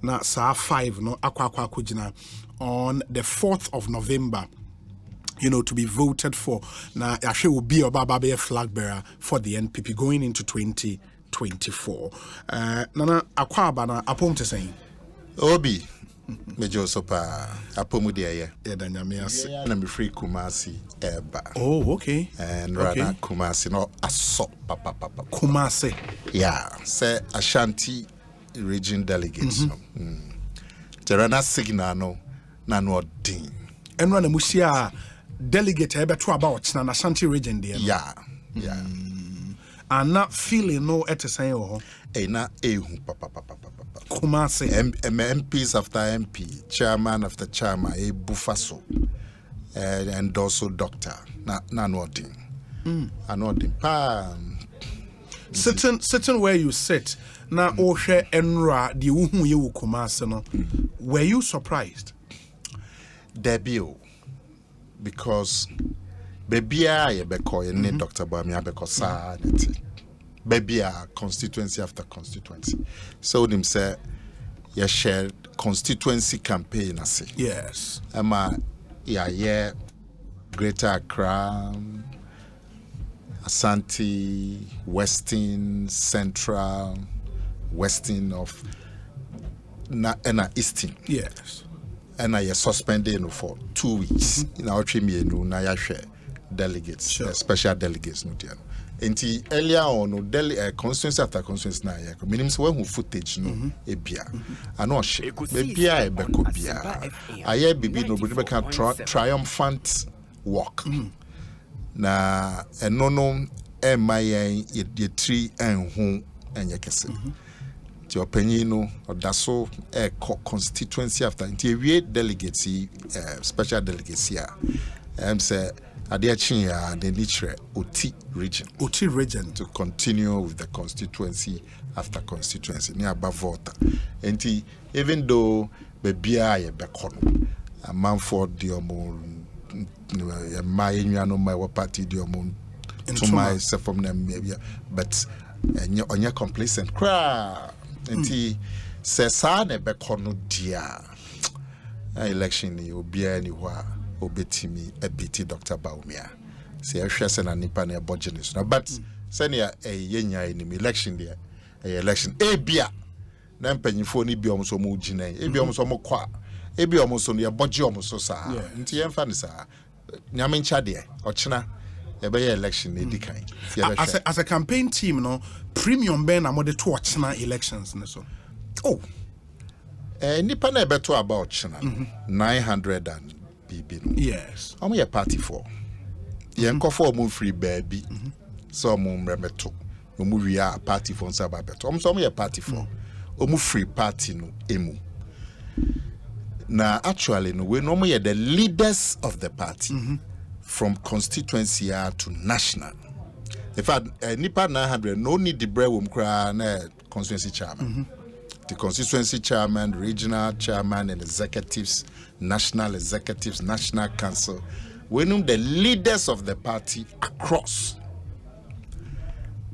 na saa 5 no akwa kujina on the 4th of November, to be voted for. Now, Ashe will be a flag bearer for the NPP going into 2024. Nana Akwaba na apom te saying. Obi, Major Sopa, apomu dia Danyamias. Na me free Kumasi eba. Oh, okay. And rather Kumasi no aso papa. Kumasi. Yeah, say Ashanti region delegates no. Terana signal no na no din. Enra na musia delegate ebe to about na Ashanti region there. Yeah. And not feeling no etesay ho. Na ehu papa. Kumasi. MPs after MP, chairman after chairman, bufaso. And also doctor. Na no din. Anodin pa. Sitting where you sit. Na Oshe Enra di uhu ye Kumasi no. Were you surprised? Debut, because baby I be Dr. Bawumia because baby constituency after constituency. So them say you shared constituency campaign I say. Yes. Yeah, Greater Accra, Asante, Western, Central, Western of Eastern. Yes. And I suspended for 2 weeks. In our team, na share delegates, special delegates. No, and earlier on, constituency after constituency, na minimum when footage no ebia. I know share. Baby, I be copia. I baby no, but can triumphant walk. Na no, my ye tree and home and ye kese. Your penino or daso constituency after we delegates special delegates here. Say Adiachin the niche OT region to continue with the constituency after constituency near Bavota. And even though baby I bekono a man for diomo my party diomo to myself from them maybe, but on your complacent cry. Nti se sa na be kono dia election ni obi ani ho a obetimi abiti Dr. Bawumia se ehwese na nipa na ebogene so but se ne yenya ni election dia election ebia na mpanyifo ni bi omso mo gina ebia omso mo kwa ebia omso no eboge omso sa nti yemfa ni sa nyame ncha de ochina election edikan. As a campaign team, no premium ben amode to ochina elections so. Oh. Nipa na beto about china 900 and BB no. Yes. Omo ye party for. Ye nkofo omo free baby. So omo mremeto. Omo wi a party for nsa ba beto. Omo ye party for. Omo free party no emu. Na actually no we no omo ye the leaders of the party. From constituency to national. In fact, Nipa 900 no need the bread na constituency chairman. The constituency chairman, regional chairman, and executives, national council. We know the leaders of the party across.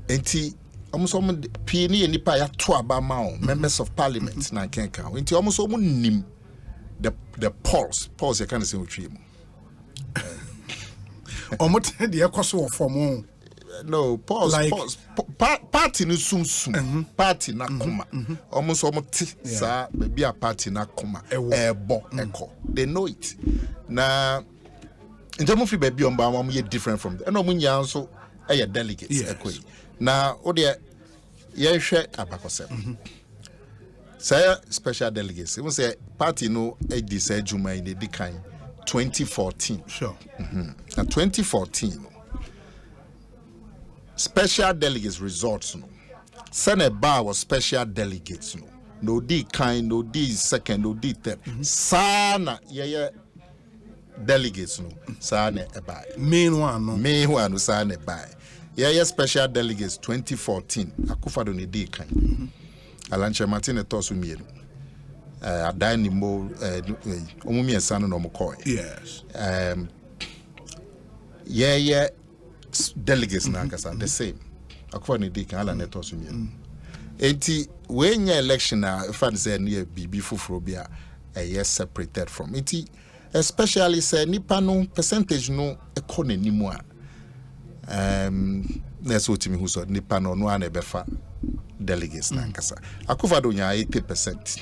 Enti almost PNE Nipa ya tuaba mao members of parliament na kenka. Enti almost nim the polls you can't say uchi. Omote de ekoso form no pause like, party no sum party na koma almost omote sa be a party na koma ebo eko they know it na njemo fi be on ba am ye different from and omunya nso delegates ekoi na o de ye hwe abakosem say special delegates we say party no edi say juma in the dikan 2014. Sure. Now 2014, special delegates results no. Senate bar was special delegates no. No D kind, no D second, no D third. Sana delegates no. Sana buy. Main one no sana buy. Special delegates 2014. Akufado ni D kind. Alanche Martin etosu mienu. Adani mo omumi esano no mokoi. Yes. Delegates na kasa the same. Akwa ni dik ala neto sumie. Enti when your election if I say near BB Fufrobia a year separated from it, especially say nipa no percentage no economy anymore. That's what me who said nipa no one ebefa delegates nankasa. Akufa do nya 80%,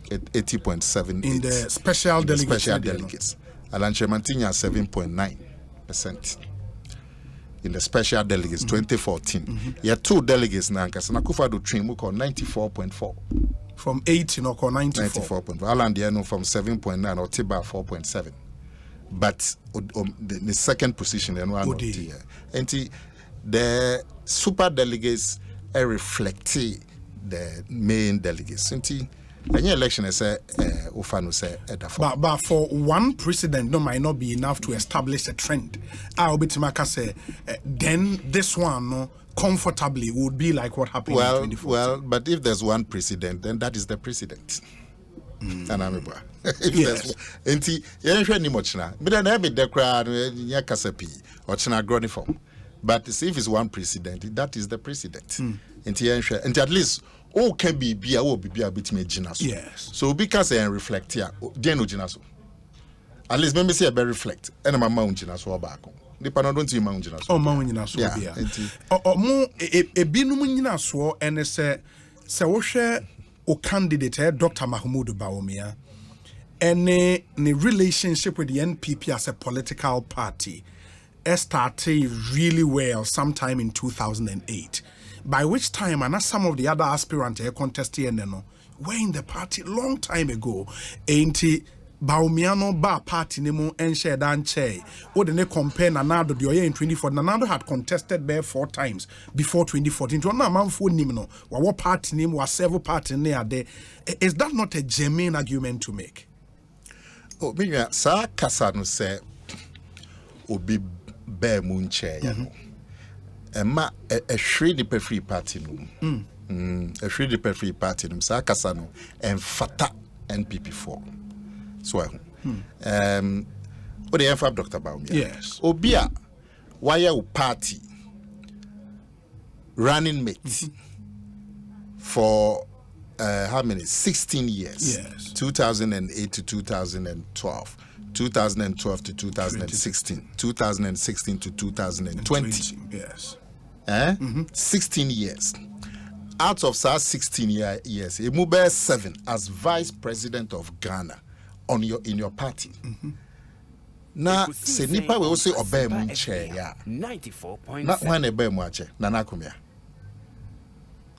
80.7 in the special delegates. Special delegates. Alanche Mantinya 7.9%. In the special delegates 2014. Yeah, 2 delegates nankasa. Akufa do train muko 94.4. From 18 or 94. 94.4. Alandiano from 7.9 or Tiba 4.7. But the second position and one and the super delegates reflect the main delegates. Any election is but for one president, no might not be enough to establish a trend. I'll be to say then this one no comfortably would be like what happened in 2014. Well, but if there's one president, then that is the president. And I'm yes. Enti yenhwe ni mochina. But then every dekra nya kasapi or china growing form. But if it's one president, that is the president. Enti yenhwe. And at least all can be a bit me ginaso. Yes. So because I reflect here, then no ginaso. At least maybe say I reflect. And my mount ginaso back. The panel don't see mount ginaso. Oh, mount ginaso. Yeah. Or more a binum ginaso and say wo o candidate Dr. Mahmoud Bawumia any relationship with the NPP as a political party started really well sometime in 2008, by which time and some of the other aspirants contesting were in the party long time ago. Ain't Bawumia no ba party nemo and share dan chair. Or the ne compare Nanado the in 2014. Nanado had contested there 4 times before 2014. To na man for nimno. What party name was several party near there. Is that not a genuine argument to make? Oh, me sa kasa no say obi bear moon chair ya no. Emma a shred the free party no. A shred the free party no. Sa kasa no fata NPP4. So, what the have Dr. Bawumia? Yes. Obia, why your party running mate for how many? 16 years. Yes. 2008 to 2012, 2012 to 2016, 2016 to 2020. Yes. 16 years. Out of 16 years, he moved 7 as vice president of Ghana. In your party. Now, se nipa we also obey mun chair ya. 94.7. Not when obey mun chair. Nana Akomea.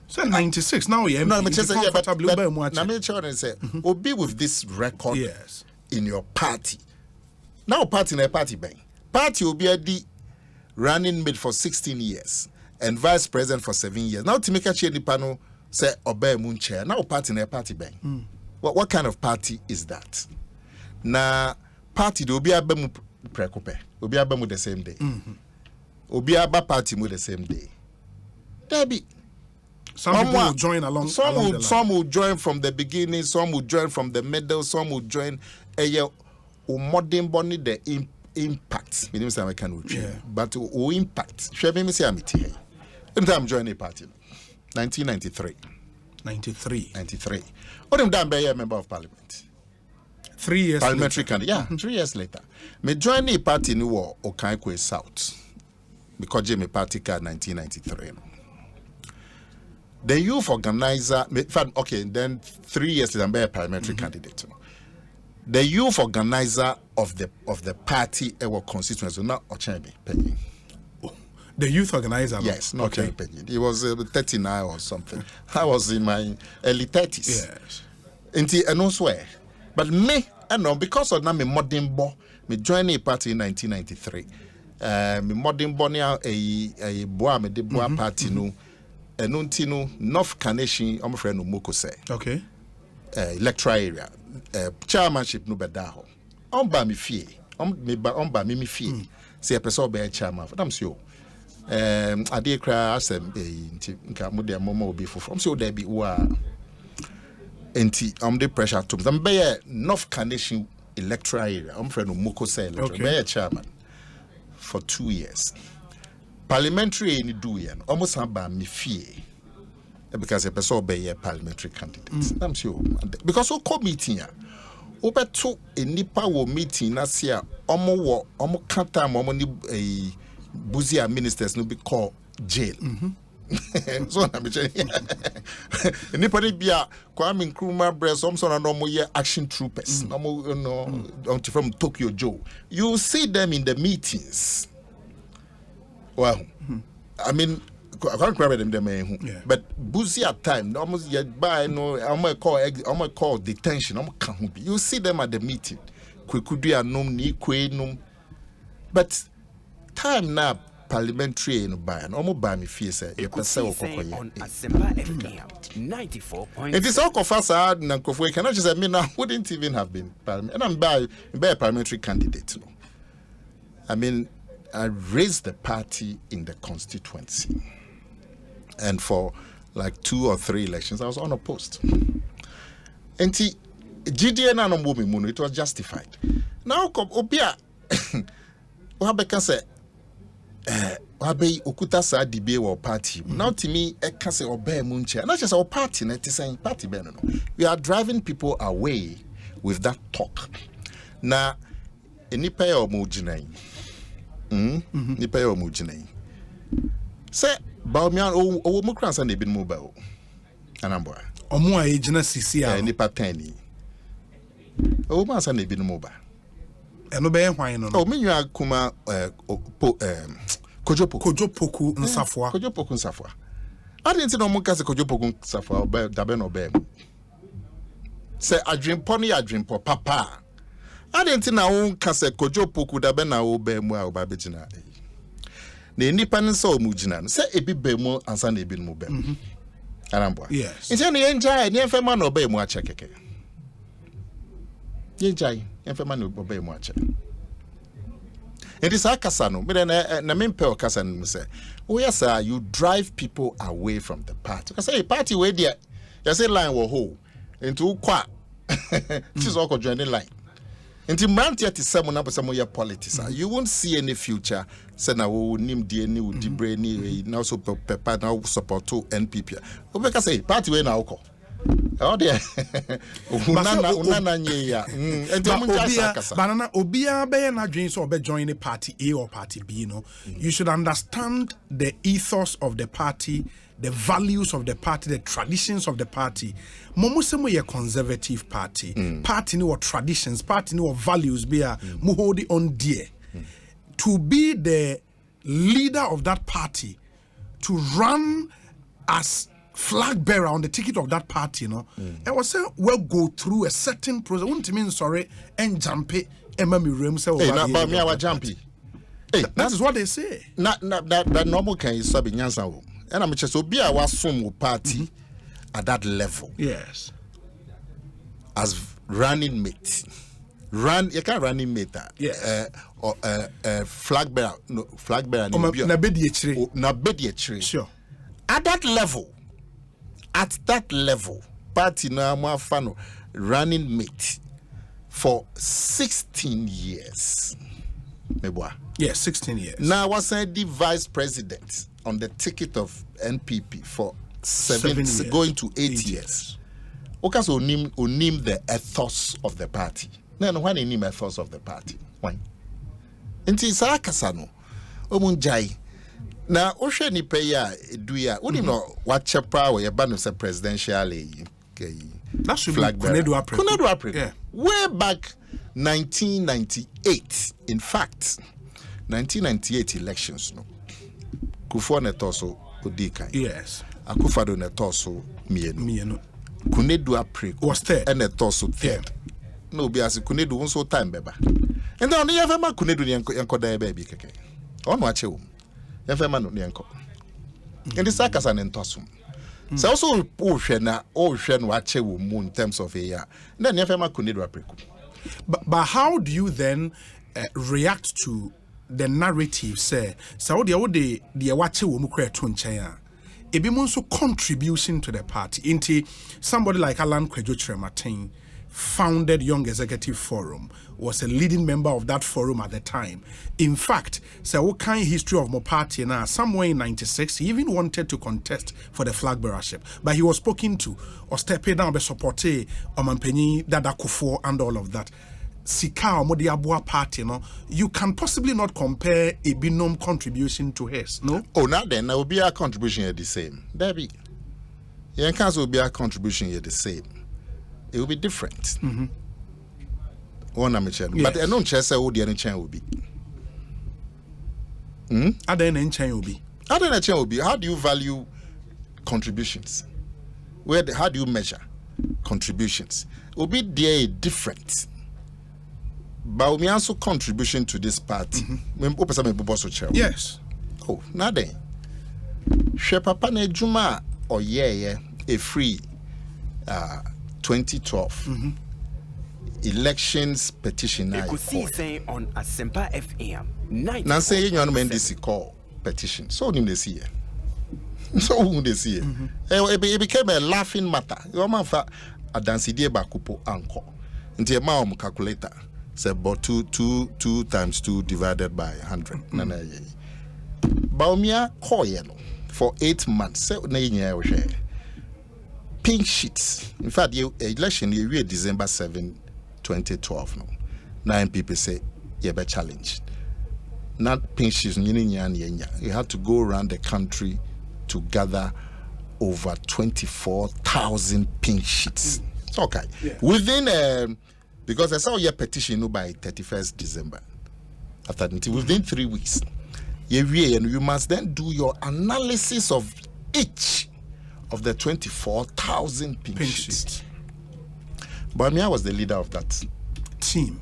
So 96 now yeah. No, me just say comfortably obey mun na chair. me children say obi with this record Yes. in your party. Now party na party bang. Party will be a running mate for 16 years and vice president for 7 years. Now to make a chair nipa no say obey mun chair. Now party na party bang. What kind of party is that? Na party do obi abemu prekope. Obi abemu the same day. Obi aba party mu the same day. There be Some people will join along. Some will join from the beginning. Some will join from the middle. Some will join. Modern body the impact. Me say I can but o impact. Share me say I'm here. I'm joining a party. 1993. 93. What am done by a member of parliament? 3 years. Parliamentary candidate. Yeah, 3 years later. Me join a party in the war Okaikwe South. Because Jamie party card 1993. The youth organizer, okay, then 3 years later, I'm a parliamentary candidate. The youth organizer of the party, our constituency, not Ochebe Penny. The youth organizer? Yes, not Ochebe Penny. He was 39 or something. I was in my early 30s. Yes. And no swear. But me, I know, because of that, me modern boy, me joined a party in 1993. Me modern boy, a boy, me de boy party, no. Enuntino North Carnation, I'm afraid no Moko say. Okay. Electoral area. Chairmanship no bedaho. Ba mi fie. Ba mi fie. Say a person be chairman. I'm sure. Ade kra asem nti nka mo de momo obi fofo. I'm sure there be wa. Enti the pressure to them be North Carnation electoral area. I'm afraid no Moko say electoral. Be chairman for 2 years. Parliamentary ni do yen almost about me fear because a person be a parliamentary candidate. I'm sure because we call meeting to a nipa wo meeting last year omo can't time omo ni a Bawumia ministers no be called jail. So na me say nipa ni bia Kwame Nkrumah breast some sort of normal action troopers from Tokyo Joe. You see them in the meetings. Well, I mean, I can't grab them but Bawumia time almost by no I'm call detention. You see them at the meeting. But time now parliamentary in by and almost by me fear say Ekosiisen on Asempa FM 94.7. It is all confessed and Kofwe cannot just say I wouldn't even have been parliament and I'm by a parliamentary candidate. No. I mean, I raised the party in the constituency, and for like 2 or 3 elections I was unopposed. And GDN it was justified. Now Obia Wabeka say Wabe Okuta sa dibe wa party. Now to me, I can say obey munche. Not just our party, not saying party no. We are driving people away with that talk. Na nipa ya omujinai. Nipa ya omujinai. Say Bawumia o mu kransa na ebin mu ba o. Anambo. Omo a ejina sisi a nipa tani. O mu ansa na ebin mu ba. Eno be hwan no. O menwa kuma Kojopoku nsafwa. Kojopoku nsafwa. Adenti no mo kase Kojopoku nsafwa obe dabe no be. Se adwempo no adwempo papa. Adenti na wo kase Kojopoku dabe na wo be mu a oba begina. Na nipa nsa o mu gina no se ebi be mu ansa na ebi no mu be. Arambwa. Yes. Nti no yenjai ne enfema na oba mu ache keke. Yenjai enfema na oba mu ache. It is Akasano. Na mimpe Akasano say, oh yes, sir, you drive people away from the party. I say party where there, you say line will hold into kwa. She's all joining line. Into Mantia to someone up some of your politics. You won't see any future. Say now we nim DNA with Dibre ni now so pepper now support to NPP. Obeka say party where now call. Oh dear. Banana Obia be na dream so be join the party A or party B, You should understand the ethos of the party, the values of the party, the traditions of the party. Momo semo ye conservative party. Party no traditions, party no values be a mu hold it on dear. To be the leader of that party, to run as flag bearer on the ticket of that party, I was saying we'll go through a certain process. Wouldn't mean sorry and jump it and maybe room say jumpy. Hey, that is what they say. That normal can you sub in Yansa. And I'm just so be a wasum party at that level. Yes. As running mate. You can't running mate that. Yes. Or flag bearer. No, flag bearer. Sure. At that level, party na mwafano running mate for 16 years. Mebwa. Yes, 16 years. Now was the vice president on the ticket of NPP for 7 years, going to 8 years. Okay, so name the ethos of the party. No, why name ethos of the party? Why? Inti sa kasano omunjai. Na ohwe ni pe ya eduya woni no wache pra we ba no se presidential that should be Kunedu April. Yeah. Way back 1998. In fact 1998 elections no Kufuor netoso odika. Yes. Akufado netoso mienu. Kunedu April was third and netoso third. No be as Kunedu won so time beba. And then you have ma Kunedu yanko da baby keke. On wache wo. Yefema no yanko. And this sakas an entosum. So also ohwe na wache wo mu in terms of a year. Then yefema Kunedu April. But how do you then react to the narrative say so the wache wo mu kra to nchen a ebi mo nso contribution to the party into somebody like Alan Kwadwo Kyerematen founded Young Executive Forum, was a leading member of that forum at the time. In fact, so what kind of history of my party now, somewhere in 96, he even wanted to contest for the flag bearership. But he was spoken to, or stepping down, be supported, Omanpenyi, Dada Kufuor, and all of that. Sika or Modiabua party, no, you can possibly not compare a binom contribution to his, no? Oh, now then, there will be a contribution here the same. Debbie, your council will be a contribution here the same. It will be different. One amateur, but I don't say who the chain will be. Other than chain will be. Other than chain will be. How do you value contributions? How do you measure contributions? It will be there different. Bawumia's contribution to this party. Yes. Oh, now then. She papa ne juma or a free 2012 elections petition. Ekosiisen on Asempa FM. Nancy, you know this call petition. So him they see. So who they see. It became a laughing matter. Your man for a dance idea bakupo anko. Into a mom calculator. Say about 2 times 2 divided by 100. Bawumia call for 8 months. Say na pink sheets. In fact, the election year December 7, 2012. No, 9 people say you be challenged. Not pink sheets. You had to go around the country to gather over 24,000 pink sheets. Okay, within because I saw your petition by 31st December. After within 3 weeks, you must then do your analysis of each of the 24,000 pink sheets. Bawumia was the leader of that team.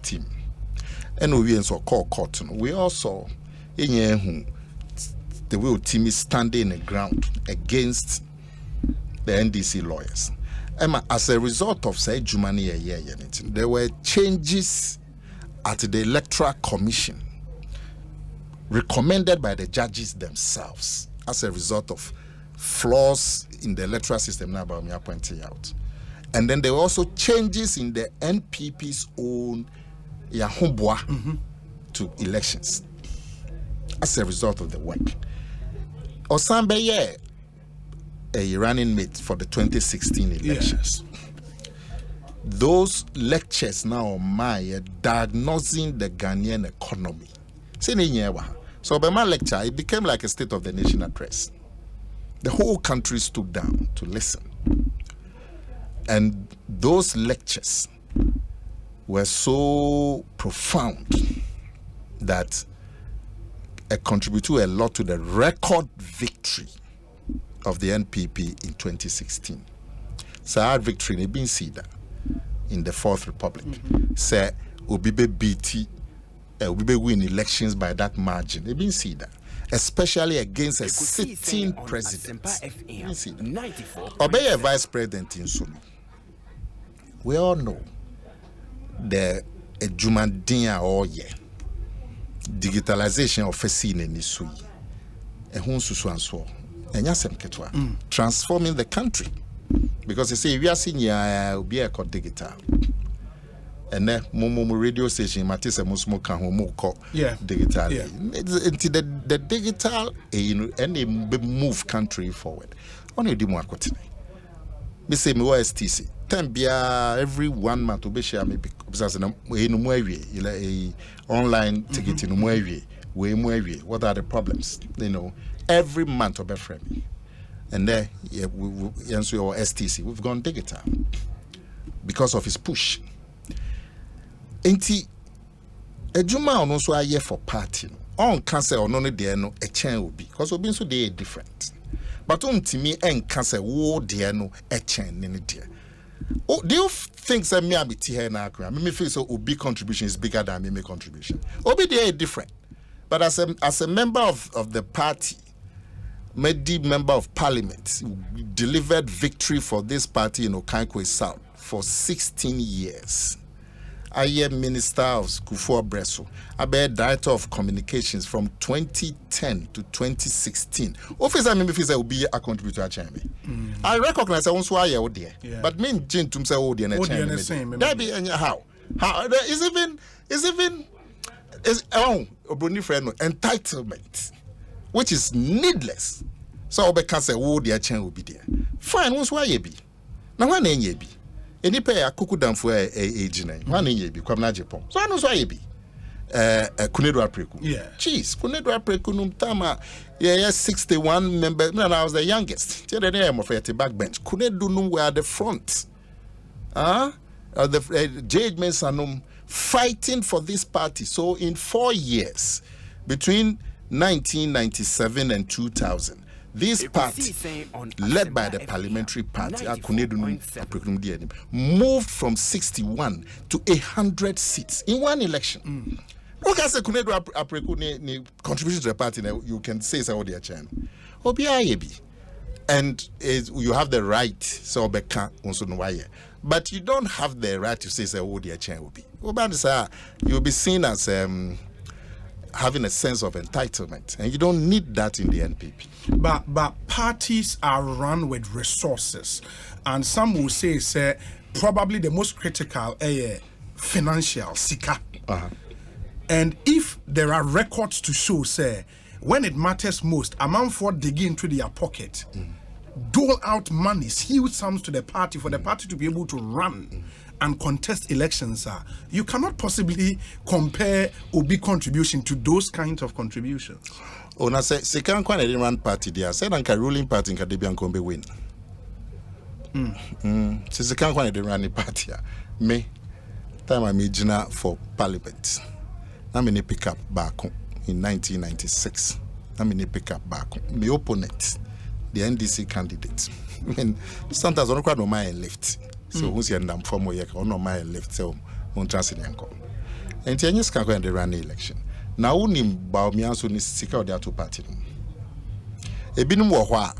And we also call court. We also the way team is standing the ground against the NDC lawyers. As a result of say Jumani there were changes at the Electoral Commission recommended by the judges themselves as a result of flaws in the electoral system now Bawumia pointing out. And then there were also changes in the NPP's own Yahumbwa to elections as a result of the work. Osambeye, a running mate for the 2016 elections. Those lectures now on my diagnosing the Ghanaian economy. So by my lecture, it became like a State of the Nation address. The whole country stood down to listen. And those lectures were so profound that it contributed a lot to the record victory of the NPP in 2016. So our victory in been seen in the Fourth Republic. Say Obibe BT Obibe win elections by that margin. They been seen that. Especially against a sitting president. Obey a vice president in Sulu. We all know the Jumandia or digitalization of Fesine in Nisui. A Hunsuanso. Transforming the country. Because they say we are seeing be a digital. And then Momo radio station Matisse Musmo can digital. The digital and move country forward. Only do more continue. Me say me OSTC. Every 1 month to be share me because online ticket in what are the problems? Every month to be friend. And there we answer our STC. We've gone digital because of his push. Enti ejuma ono so aye for party on cancel ono ne de no a chain will be because obi so dey different. But untimi en cancel wo de no a chain ne de. Oh, do you think that me abiti here na akra? Me feel so obi contribution is bigger than me contribution. Obi dey different. But as a member of the party, member of parliament, delivered victory for this party in Okankwe South for 16 years. I am Minister of Kufuor Bresso. I be Director of Communications from 2010 to 2016. Officer me if will be a contributor to me. I recognize I want to hire there. But me Jane to say oh the same. That be how is even Obroni friend entitlement, which is needless. So we can say oh the chain will be there. Fine, what's why you be? Now one ye be. Any pay a cuckoo down for age name. One ye be come na Japan. So I know why you be. Kunedu Apreku. Yeah. Jeez, Kunedu Apreku num tama. Yeah, 61 members. No, I was the youngest. Tell the name of a backbench. Kunedu num were at the front. The judgments are fighting for this party. So in 4 years, between 1997 and 2000, this party, led by the parliamentary party, moved from 61 to 100 seats in one election. Look at the contribution to the party. You can say so their channel. And you have the right, so but you don't have the right to say what their channel will be. You'll be seen as having a sense of entitlement, and you don't need that in the NPP. But parties are run with resources, and some will say probably the most critical financial sika. And if there are records to show when it matters most, amount for digging into their pocket, dole out monies, huge sums to the party for the party to be able to run and contest elections. You cannot possibly compare Obi contribution to those kinds of contributions. Oh, na say second one a run party there. Said anka ruling party in Kadebian Kombe win. So second one a run party. Me time I made Gina for parliament. I mean pick up back in 1996. I mean pick up back. My opponent, the NDC candidate. I mean sometimes I don't quite know my left. So who's your number for more no my left so on transit yanko. And Tianyas can go and run the election. Now unim Bawumia so ni sika the two party. E binum wo hwa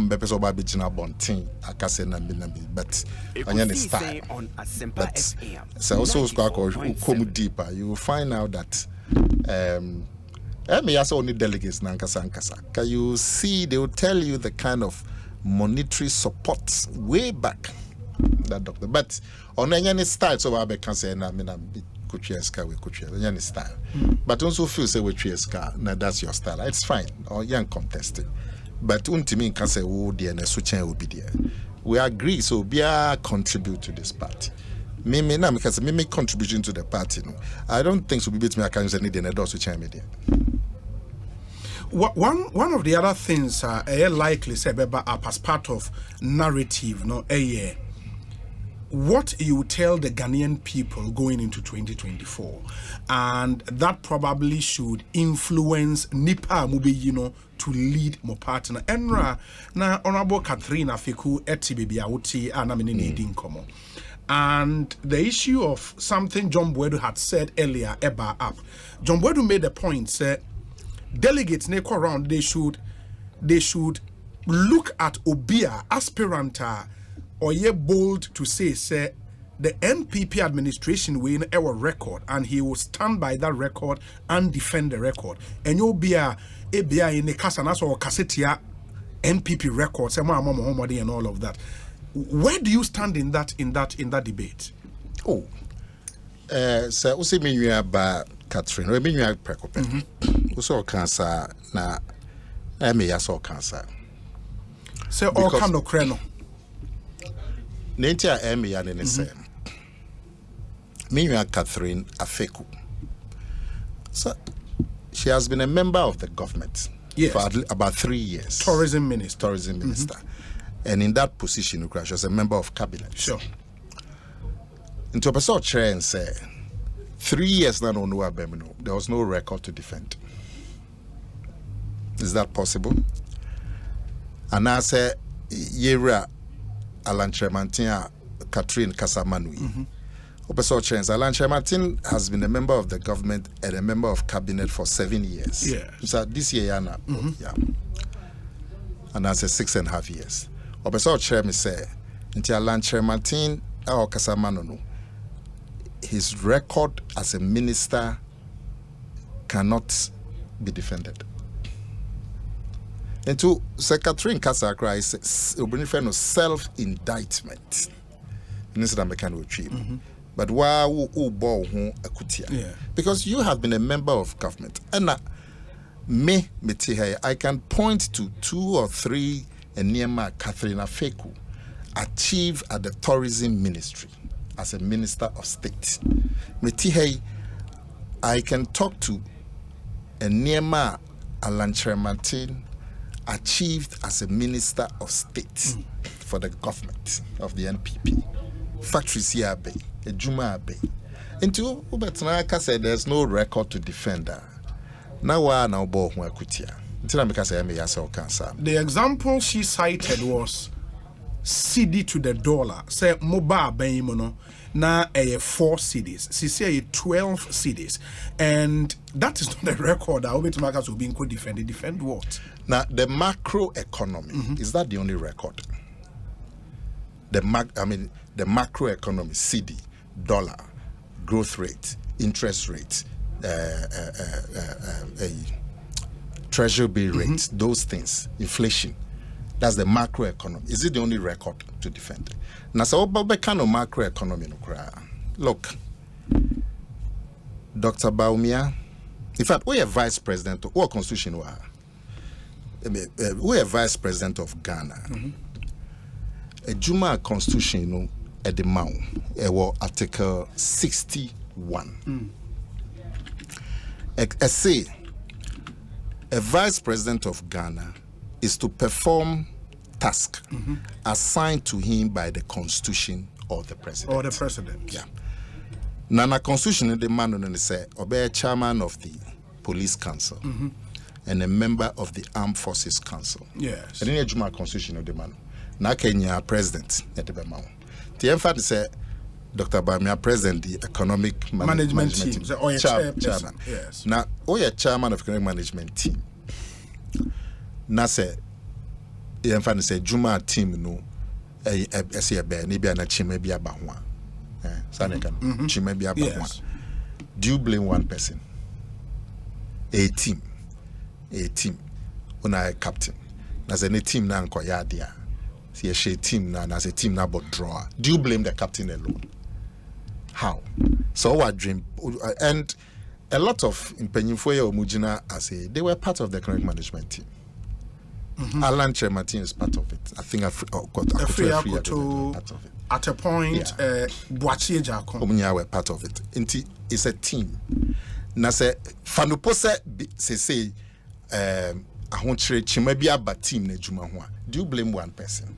bepe so ba be gina bonten akase na but anya ne style. But so also come deeper, you will find out that me also only delegates na nkasa. Can you see they will tell you the kind of monetary support way back that doctor. But on any style so I can say na me na kuchieska we kuchie any style. But also feel say we kuchieska na that's your style. It's fine or young contested. But untimi can say oh the na switching will be there. We agree so be a contribute to this party. Me na because me make contribution to the party no. I don't think so be bit me I can say need the door switching me there. One of the other things likely say as part of narrative what you tell the Ghanaian people going into 2024, and that probably should influence Nipa Mubi, to lead more partner. Enra na Honorable Catherine Afeku etibibi auti anamini needing komo. And the issue of something John Boedu had said earlier about up. John Boedu made a point, say delegates neko around they should look at Obia aspiranta or ye bold to say the NPP administration will in our record and he will stand by that record and defend the record. And you'll be a in the Casanas or Cassetia NPP records and all of that. Where do you stand in that debate? Oh, so usi minya ba Catherine, we minya prekope. Uso cancer na me ya so cancer. Say all kind of creno. Nentia emi ya ne say. Minya Catherine Afeku. So she has been a member of the government for about 3 years. Tourism minister. And in that position, she was a member of cabinet. Sure. Into a person chair and say 3 years now there was no record to defend. Is that possible? And I say Yera Alan Tremantin Catherine Kasamanui. Alan Tremantin has been a member of the government and a member of cabinet for 7 years. Yeah. So this year, yeah. And I say 6.5 years. Opeso Chairman say, until Alan Tremantin or Kasamano, his record as a minister cannot be defended. And to Secretary Kasakra is self-indictment. But why because you have been a member of government. And I can point to 2 or 3 Enema Catherine Afeku achieved at the tourism ministry as a minister of state. I can talk to Enema Alantre Martin achieved as a minister of state for the government of the NPP. Factories here bay, a Juma bay. Into Ubetanaka said there's no record to defend her. Now I now bought Kutia. The example she cited was CD to the dollar. Say mobile bayimono na 4 CDs. She say 12 CDs. And that is not a record that Obetumakas will be defended. Defend what? Now the macro economy, is that the only record? The macro economy, CD, dollar, growth rate, interest rate, treasury bill rates, those things, inflation. That's the macro economy. Is it the only record to defend? Now, so what kind of macro economy? Look, Dr. Bawumia, in fact, we are vice president of our constitution. We are vice president of Ghana. A Juma constitution, at the Mount, Article 61. I say, a vice president of Ghana is to perform task assigned to him by the constitution or the president. Or the president. Yeah. Nana constitution the man on say obey chairman of the police council and a member of the armed forces council. Yes. And in a Juma constitution of the man. Na Kenya president at the Bemau. The emphasis say Dr. Bawumia president the economic management team. Chairman. Yes. Now, we are chairman of economic management team. Na say the emphasis say Juma team no say be ni be na chime bi aba ho a. Chime bi aba ho. Do you blame one person? A team. Una a captain. Na say any team na nko ya dia. See a team na as a team na but draw. Do you blame the captain alone? How? So our dream and a lot of Impenyinfoye Omujina as they were part of the economic management team. Alan Martin is part of it. I think part of it. At a point, Boachie Jakon. Omunya were part of it. It's a team. Na say Fanupose say ahonchire chimabia ba team na juma ho. Do you blame one person?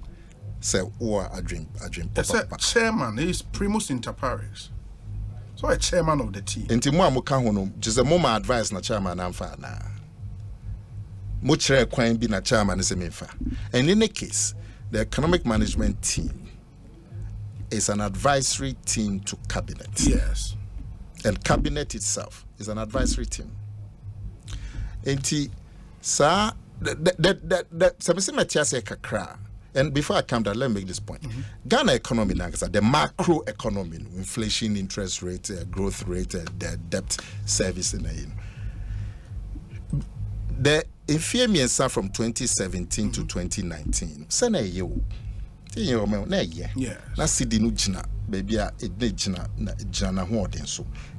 Say or a dream chairman is primus inter pares. So a chairman of the team. Enti mo amuka ho no just a moment advice na chairman amfa na. Mo chere kwan bi na chairman se mefa. And in any case, the economic management team is an advisory team to cabinet. Yes. And cabinet itself is an advisory team. Enti sa and before I come down, let me make this point. Ghana economy, the macro economy, inflation, interest rate, growth rate, the debt service, the inflation from 2017 to 2019.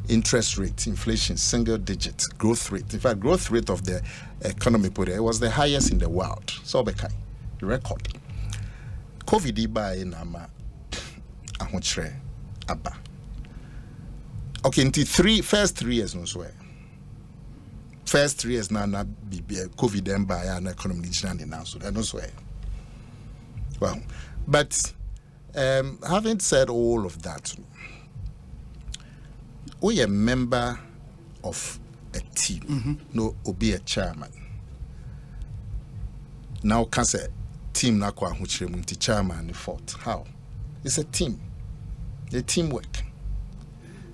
Interest rate, inflation, single digit, growth rate. In fact, growth rate of the economy was the highest in the world. So the record. COVID by nama ahonchre aba. Okay, into first three years no so. First 3 years na COVID then by an economy now so that no so. Well, but having said all of that, we are a member of a team. No, be a chairman. Now, can say team na kwa huchire munti chairman fought. How? It's a team. A teamwork.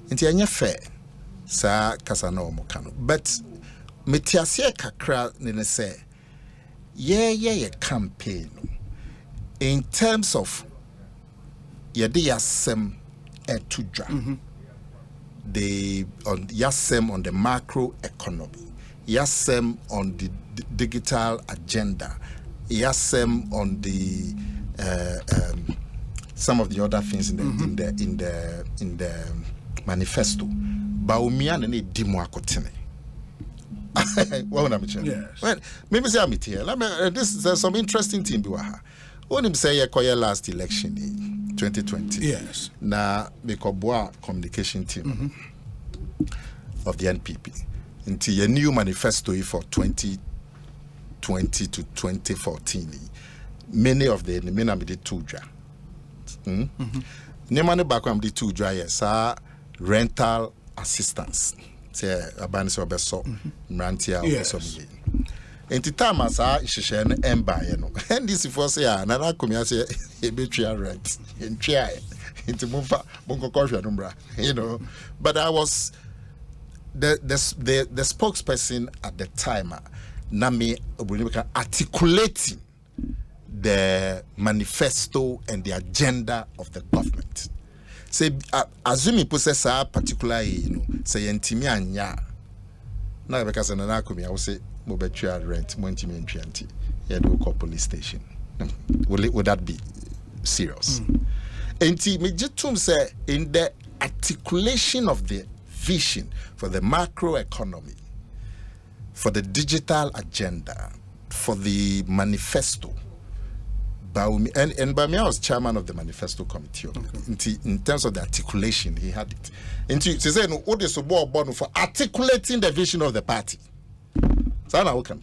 Inti anya fair. Sa kasa na omokano. But metiasie kakra nene say ye campaign in terms of yede yasem etudwa. Yasem on the macro economy, Yasem on the digital agenda, Yasem on the some of the other things in the manifesto. Bawumia ne dimo akotene. Well, yes. Well, maybe say I'm here. There's some interesting thing biwaha. When him say yekoye last election in 2020. Yes. Na Bekobwa communication team of the NPP into a new manifesto for 2020 to 2014. Many of the men did two dra. Nemane background did two dra yes, rental assistance. Say abanis obeso mrantia obeso mi. Enti time as isheshe no emba ye no. And this for say na Akomea say e betria rent. Entria into mumfa bonko kohwe numbra. You know. But I was the spokesperson at the time na me articulating the manifesto and the agenda of the government. Say assuming possess a particular say yentimi anya na because na Akomea will say mo betria rent mo ntimi ntwanti ya do call police station. Would that be serious? Enti me jitum say in the articulation of the vision for the macro economy, for the digital agenda, for the manifesto. Bawumia, and Bawumia was chairman of the manifesto committee. In terms of the articulation, he had it. And she said, "No, what is for articulating the vision of the party?" So now we can.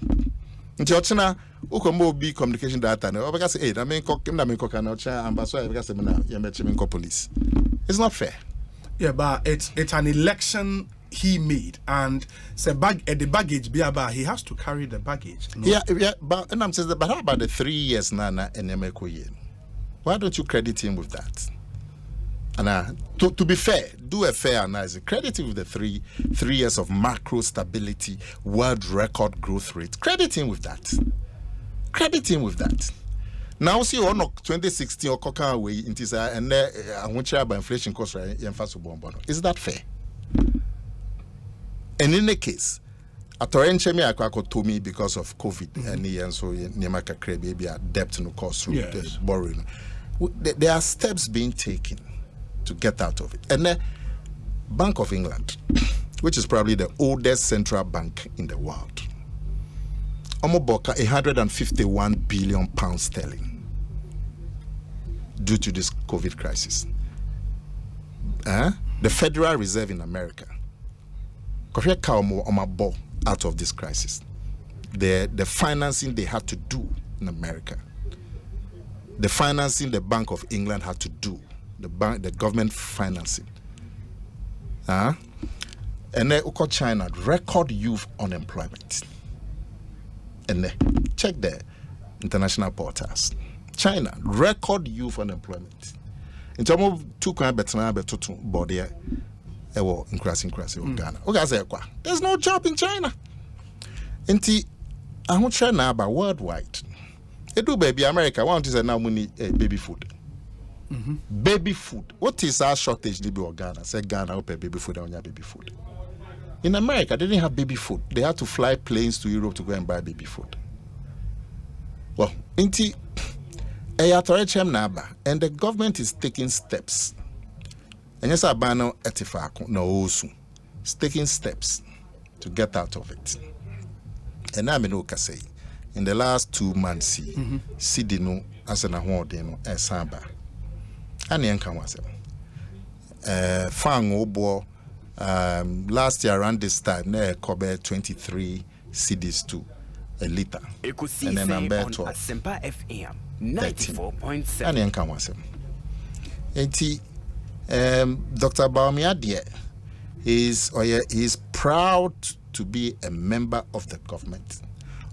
Into Ochina, Ukomo be communication data. No, because hey, I mean, ambassador because police. It's not fair. Yeah, but it's an election he made, and the baggage he has to carry the baggage. No? Yeah, but and I'm saying, but how about the 3 years Nana and Emekoye? Why don't you credit him with that? And to be fair, do a fair analysis. Credit him with the three years of macro stability, world record growth rate. Credit him with that. Credit him with that. Now see on 2016 or koka away into and by inflation cost right. Is that fair? And in the case, Atorenchemi Akwako told me because of COVID and so Nemaka baby debt no cost through the borrowing. There are steps being taken to get out of it. And the Bank of England, which is probably the oldest central bank in the world, Omoboka 151 billion pounds sterling due to this COVID crisis. The Federal Reserve in America, out of this crisis. The financing they had to do in America, the financing the Bank of England had to do, the government financing. And then China, record youth unemployment. And check the international portals. China, record youth unemployment. In terms of two kind of body. Increasing Ghana. There's no job in China. Enti China about worldwide. Edu baby America want to say now money baby food. Baby food. What is our shortage libi or Ghana? Say Ghana open baby food on your baby food. In America, they didn't have baby food. They had to fly planes to Europe to go and buy baby food. Well, enti and the government is taking steps. And yes, Abano Etifako no Osu is taking steps to get out of it. And I'm in Okase. In the last 2 months, Sidino as an Ahordino and Samba. And Yankan was Fang Obo last year around this time, ne Kobe 23 CDs to a liter. Ekosiisen and then I'm better on Asempa FM 94.7. And Yankan was Dr. Bawumia is proud to be a member of the government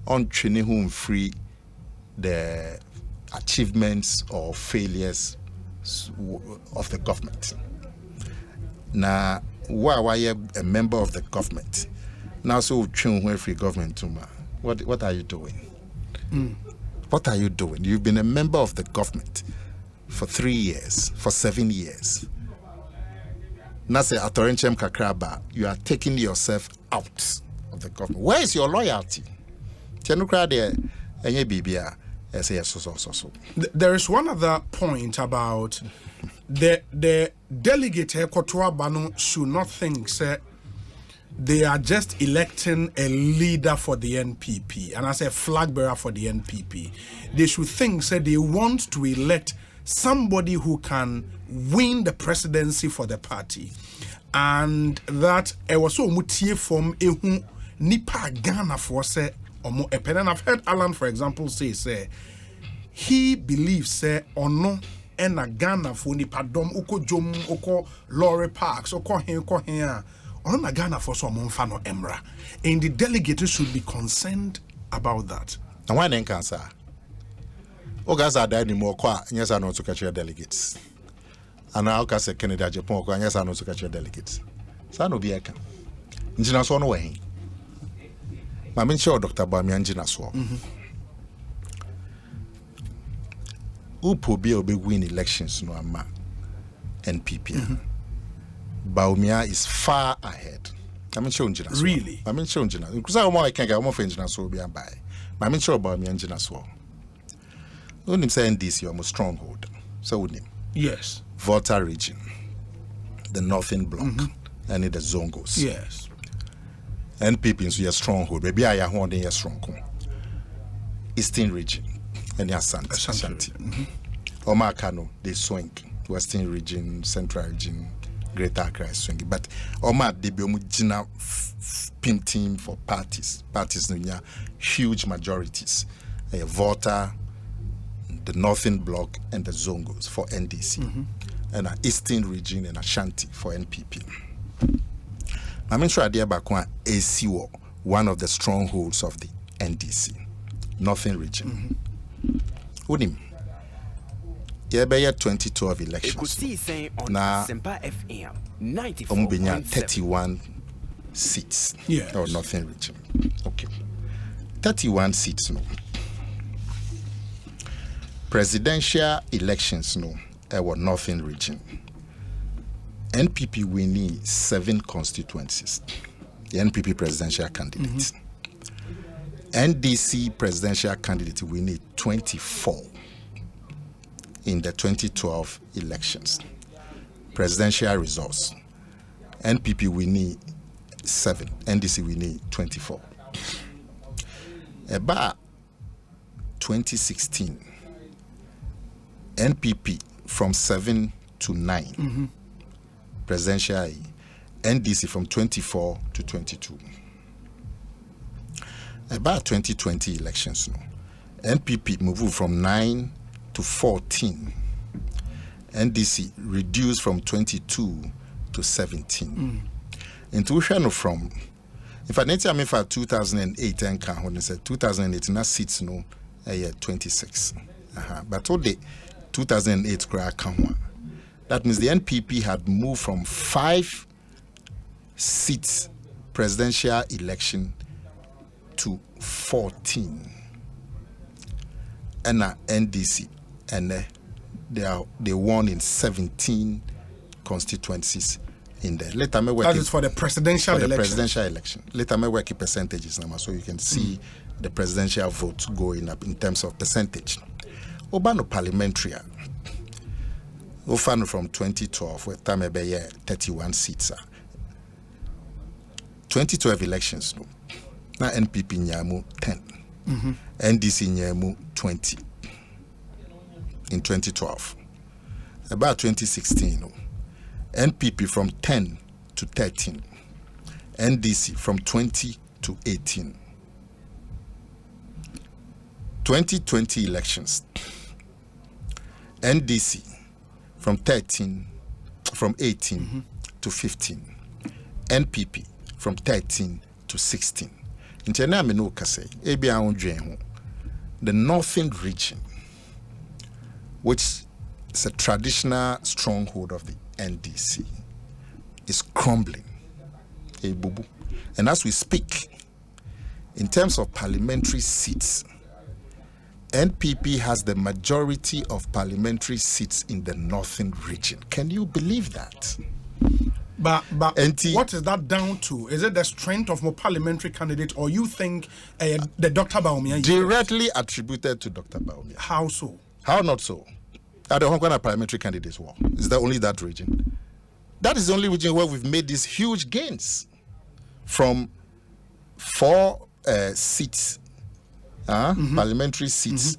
on training whom free the achievements or failures of the government. Now, why a member of the government? Now, so train free government what are you doing? What are you doing? You've been a member of the government for 3 years, for 7 years. na say atorenchem kakraba, you are taking yourself out of the government. Where is your loyalty? Tenukra de enye bibia say so. There is one other point about the delegate Ekotua Bano should not think say they are just electing a leader for the NPP and as a flag bearer for the NPP. They should think say they want to elect somebody who can win the presidency for the party, and that was so mutie from ehu nipa Ghana for say omo epen. And I've heard Alan, for example, say he believes say ono ena Ghana for nipa dom uko jom uko lorry parks uko hen ono na Ghana for so omo no emra, and the delegates should be concerned about that. And why then cancer? Ogaza died in more qua, yes, I know to catch your delegates. And now Casa Canada, Japan, yes, I know to catch your delegates. Sano be a can. Injinas on way. I'm sure Dr. Bawumia Injinas. Upo be win elections no ama NPP. Bawumia is far ahead. I'm sure Injinas. Really? I'm sure Injinas. Because I can't get more for Injinas will be a buy. I'm sure Bawumia Injinas. When him say NDC, you're a stronghold. So with him. Yes. Volta region, the northern block, and the Zongos. Yes. NPP is your stronghold. Maybe I am one your strong. Eastern region, and your Ashanti. Omar Kano, they swing. Western region, central region, Greater Accra swing. But Omar, they be omujina pin team for parties. Parties no huge majorities. Volta, the northern block, and the Zongos for NDC, and an eastern region and Ashanti for NPP. I'm sure idea bakwa ACO, one of the strongholds of the NDC, northern region. Unim, yeah, 2012 elections. Ekosiisen on Na FM 31 94.7. seats. Yes. Or northern region. Okay, 31 seats. No. Presidential elections, no, our northern region. NPP winning 7 constituencies. The NPP presidential candidate. NDC presidential candidate winning 24 in the 2012 elections. Presidential results. NPP winning 7, NDC winning 24. About 2016. NPP from 7 to 9, presidential, NDC from 24 to 22. About 2020 elections, no, NPP moved from 9 to 14, NDC reduced from 22 to 17. Intuition from, in fact, I mean for 2008 and when they said 2008, na seats no, 26. But all the 2008 that means the NPP had moved from 5 seats presidential election to 14. And NDC, and they won in 17 constituencies in there. Later, that is for the presidential election. The presidential election. Later, me work percentages now, so you can see the presidential votes going up in terms of percentage. Obano parliamentary, Ofano from 2012, where time 31 seats. 2012 elections, no. Now NPP nyamu 10, NDC nyamu 20 in 2012. About 2016, no. NPP from 10 to 13, NDC from 20 to 18. 2020 elections. NDC from 18 to 15. NPP from 13 to 16. The northern region, which is a traditional stronghold of the NDC, is crumbling. And as we speak, in terms of parliamentary seats, NPP has the majority of parliamentary seats in the northern region. Can you believe that? But Enti- what is that down to? Is it the strength of more parliamentary candidates, or you think the Dr. Bawumia? Directly attributed to Dr. Bawumia. How so? How not so? Are the Hong Kong parliamentary candidates war? Is that only that region? That is the only region where we've made these huge gains from 4 seats, parliamentary seats,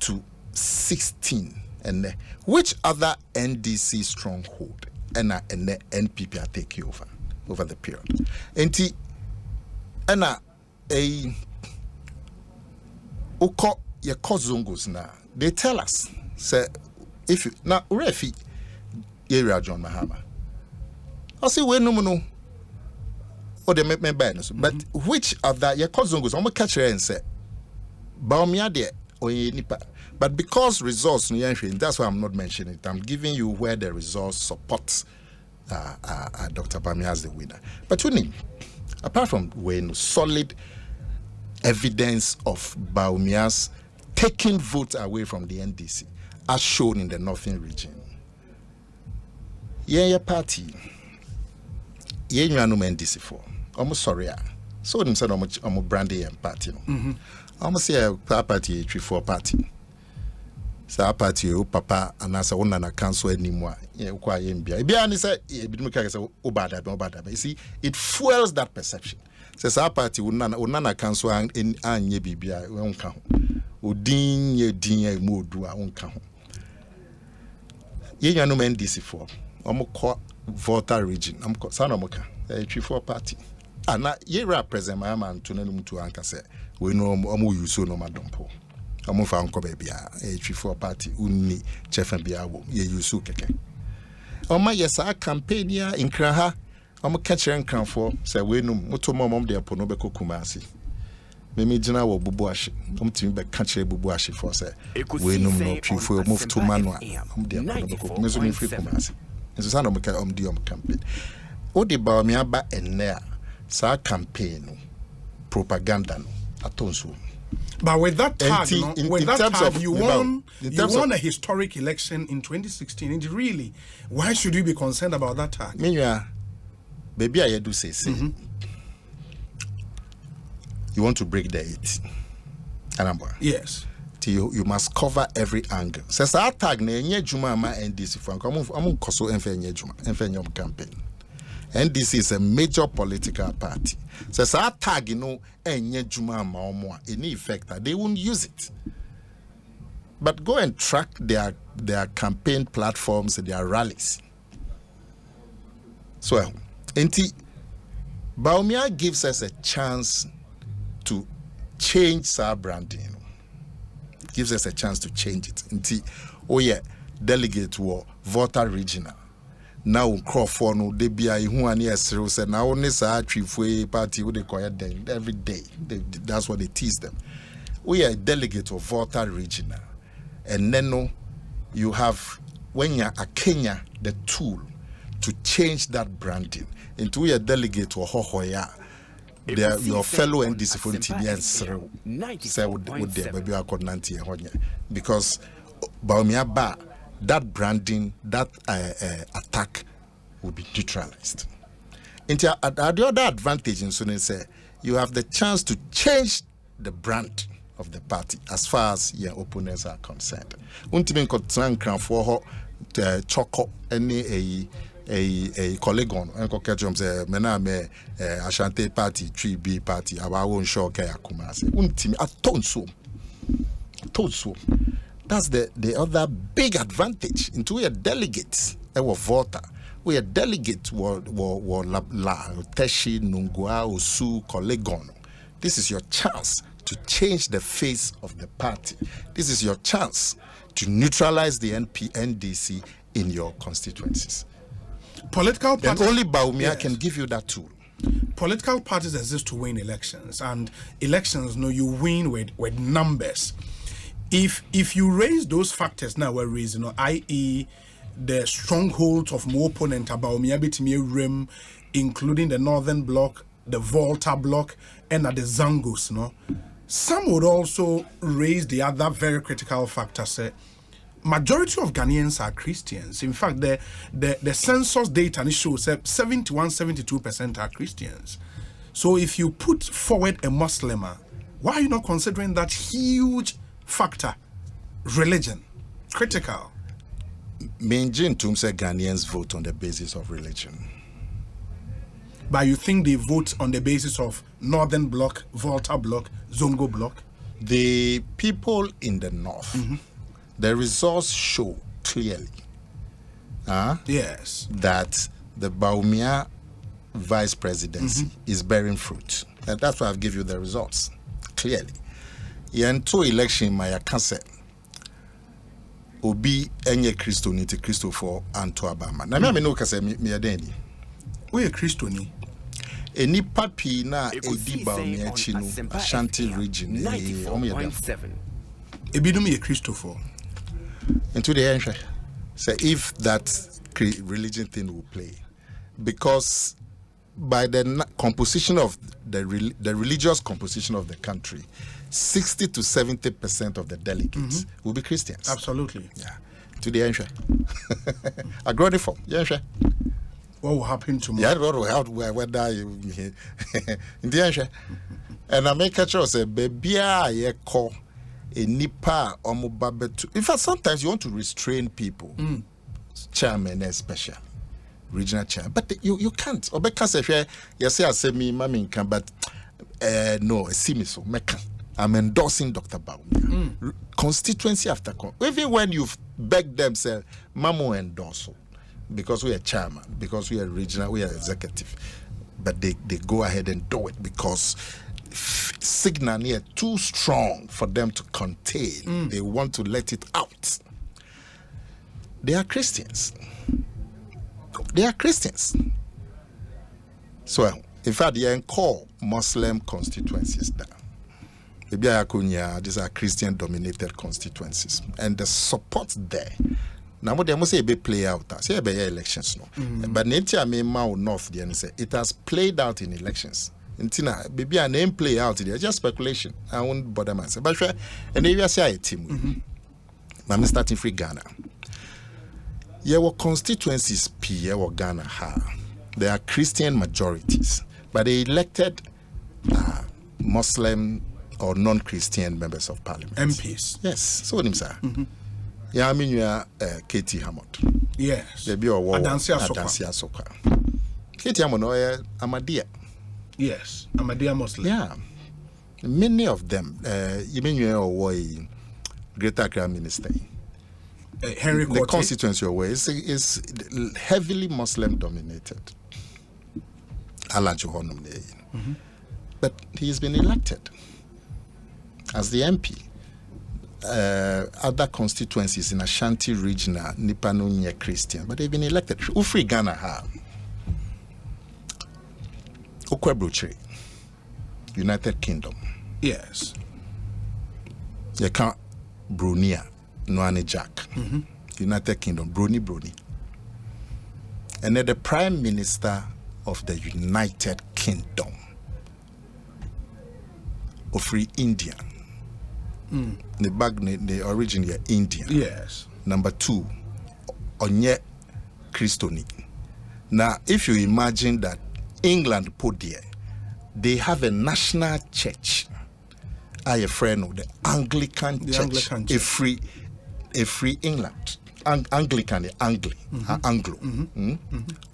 to 16. And which other NDC stronghold and the NPP are taking over the period? And your zongos now, they tell us, say, if you now refi area John Mahama, I say we no or they make me bad, but which other your zongos? I'm gonna catch her and say, Bawumia there or nipa. But because results, that's why I'm not mentioning it. I'm giving you where the results support Dr. Bawumia as the winner. But apart from solid evidence of Bawumia's taking votes away from the NDC, as shown in the northern region, your party, you know NDC for almost sorry. So them said I'm brandy and party. Almost say a party 3-4 party. Sa party o papa anasa wona na council anymore ye kwa yembia bia ni say e bidu meka say obada you see it fuels that perception say sa party wona na council anye bibia wonka ho odin ye din mu odu a wonka ho ye nyanom NDC for omko voter region omko sa na omka 3-4 party ana ye represent my man to nanum to anka say we no omo use no madompo I'm for Uncle Baby, a 3-4 party, unni, chef and biawo, ye use keke. On my yes, I campaign here in Kraha, I'm a catcher and crown for, say, we no moto mom de Ponobeko Kumasi. Mimi Jina will bubuashi, to me by catcher bubuashi for say, we no 3-4 move to Manua, de Ponobeko, Mizumi free Kumasi. And Susano Diom campaign. O de Bawumia ba and there, sa campaign, propaganda, atonsu. But with that tag, you won a a historic election in 2016. And really, why should you be concerned about that tag? Meanwhile, baby, I do say, you want to break the 8. Yes. You must cover every angle. Says that tag, ne juma ma NDC for I'm koso enfenye juma, enfenye campaign. NDC is a major political party. So that tag, enye juma ma any effect that they won't use it. But go and track their campaign platforms, their rallies. So, Bawumia gives us a chance to change our branding. Gives us a chance to change it. Delegate war, voter regional. Now Crawford no they be who and yes said now only sa party who they call them every day. That's what they tease them. We are a delegate of voter regional. And then you have when you're a Kenya the tool to change that branding into a delegate to Hohoya. Your fellow NDC for TBN say would there maybe I could nanti because Bawumia ba that branding, that attack will be neutralized. The other advantage in Sudan say you have the chance to change the brand of the party as far as your opponents are concerned. Untimin kotran kran for choco any a colleague on Uncle Ketchum say mename Ashanti party 3B party our own show kaya kumase. Untimi atonso. That's the other big advantage into a delegate, a voter. We are delegate la Teshi, Nungua, Osu, Kolegono. This is your chance to change the face of the party. This is your chance to neutralize the NDC in your constituencies. Political parties, and only Bawumia can give you that tool. Political parties exist to win elections, and elections, you win with numbers. If you raise those factors now we're raising, i.e. the strongholds of more opponent about Rim, including the Northern Bloc, the Volta Bloc, and the Zangos, some would also raise the other very critical factor, say, majority of Ghanaians are Christians. In fact, the census data shows that 71-72% are Christians. So if you put forward a Muslim, why are you not considering that huge factor? Religion, critical. Maintain to say Ghanaians vote on the basis of religion. But you think they vote on the basis of Northern Bloc, Volta Bloc, Zongo Bloc? The people in the north, the results show clearly yes, that the Bawumia vice presidency is bearing fruit. And that's why I've given you the results clearly. In two election, my cancer obi enye Christo ni te Christo for Anto Abama. Na me no kase me adeni. We a Christo ni. Eni papi na edi Bawumia chi no Ashanti region. 94.7. Ebidum ye Christo for. Into the end, say if that religion thing will play, because by the composition of the religious composition of the country, 60 to 70% of the delegates will be Christians. Absolutely. Yeah. To the end, I grow the form. Yeah, what will happen tomorrow? Yeah, what will happen? Whether you in the end, and I make a choice. Baby, I call. A nipa omubabetu. In fact, sometimes you want to restrain people, chairman especially, regional chairman, but you can't. Or because if you say I say me, mommy can, but no, see me so meka. I'm endorsing Dr. Bawumia. Constituency after even when you've begged them, say, Mamu endorse, because we are chairman, because we are regional, we are executive, but they go ahead and do it because signal here too strong for them to contain. They want to let it out. They are Christians. They are Christians. So, in fact, they call Muslim constituencies down. Maybe these are Christian-dominated constituencies, and the support there. Now, what they must say, play out. Say, elections, no. But North, it has played out in elections. Maybe a name play out there, just speculation. I won't bother myself. But and if you say a team, I'm starting free Ghana. Your constituencies P or Ghana there are Christian majorities, but they elected Muslim or non-Christian members of parliament. MPs. Yes. So what sir? Yeah, I mean you are Katie Hammond. Yes. There be a war. Adansia Soka. Katie Hammond or Amadia. Yes, Ahmadiyya Muslim. Yeah, many of them. You mean you are Greater Accra Minister. Henry the Cote. constituency away is heavily Muslim dominated. But he has been elected as the MP. Other constituencies in Ashanti region are Nipanunya Christian, but they've been elected. Ufri Ghana ha. Okwebruche, United Kingdom. Yes. You can't Brunia, Noani Jack. United Kingdom, Bruni. And then the Prime Minister of the United Kingdom of Free India. The origin here, India. Yes. Number 2, Onye Christoni. Now, if you imagine that England put there, they have a national church. I a friend of the Anglican Church. A free England. Anglican, Anglo.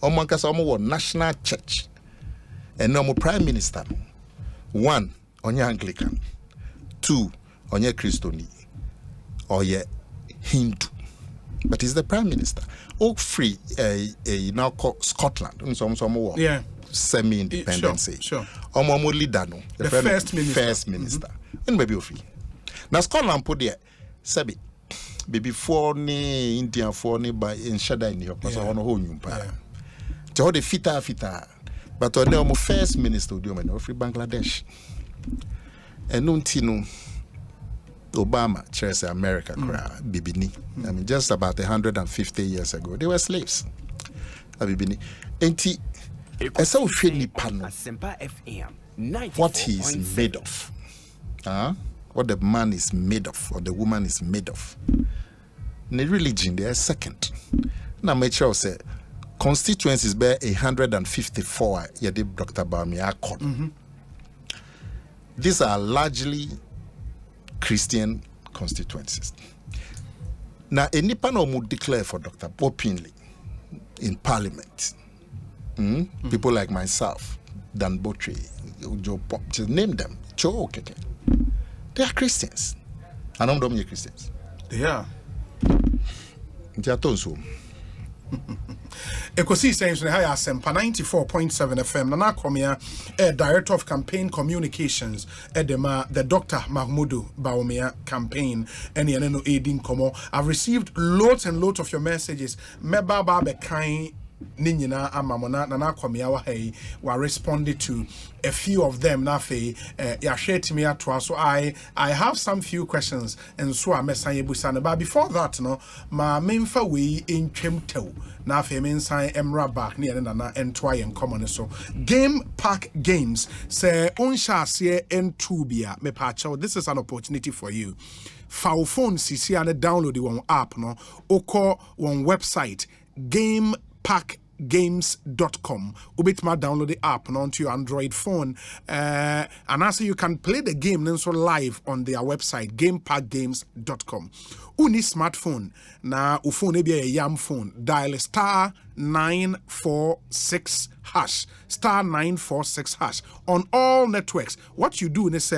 Omo national church. And no prime minister. 1, onye Anglican. 2, onye Christoni. Or ye Hindu. But he's the prime minister. Oh, free, now called Scotland. Yeah. Semi-independency. Sure. Omo leader no. The first minister. First minister. And maybe free. Now Scotland put there. Sabi. Baby for ni Indian for ni by in Shada in your person on a whole new empire. To hold the fita. But on the first minister do man free Bangladesh. And nuntino Obama chairs America Bibini. I mean just about 150 years ago. They were slaves. Bibini. Enti so what he is made of. What the man is made of, or the woman is made of. ne religion they are second. Na make sure say constituencies be 154 yeah the Dr. Bawumia called. These are largely Christian constituencies. Now, any panel would declare for Dr. openly in Parliament. People like myself, Dan Botry, Joe Pop, just name them. They are Christians. I don't know Christians. They are. They are also. Ekosiisen so high asempa 94.7 FM na Akomea Director of Campaign Communications edema the Dr. Mahmudu Bawumia campaign any no aiding komo. I've received loads and loads of your messages. Meba ba be kind Ninyina amamona na Akomea wa hey wa responded to a few of them na fe ya share to me atwa so I have some few questions and so I mesan yebusana but before that no ma memfa we entwem tew na fe mensan emra back ne na entwa yen common so Game Park Games say onsha ase entu bia me pa chaw. This is an opportunity for you. Foul phone CC and download the one app no oko one website gamepackgames.com. Ubitma download the app onto your Android phone. And also you can play the game so live on their website, gamepackgames.com. Uni smartphone. Na uphone be a yam phone. Dial star 946 hash. Star 946 hash. On all networks. What you do is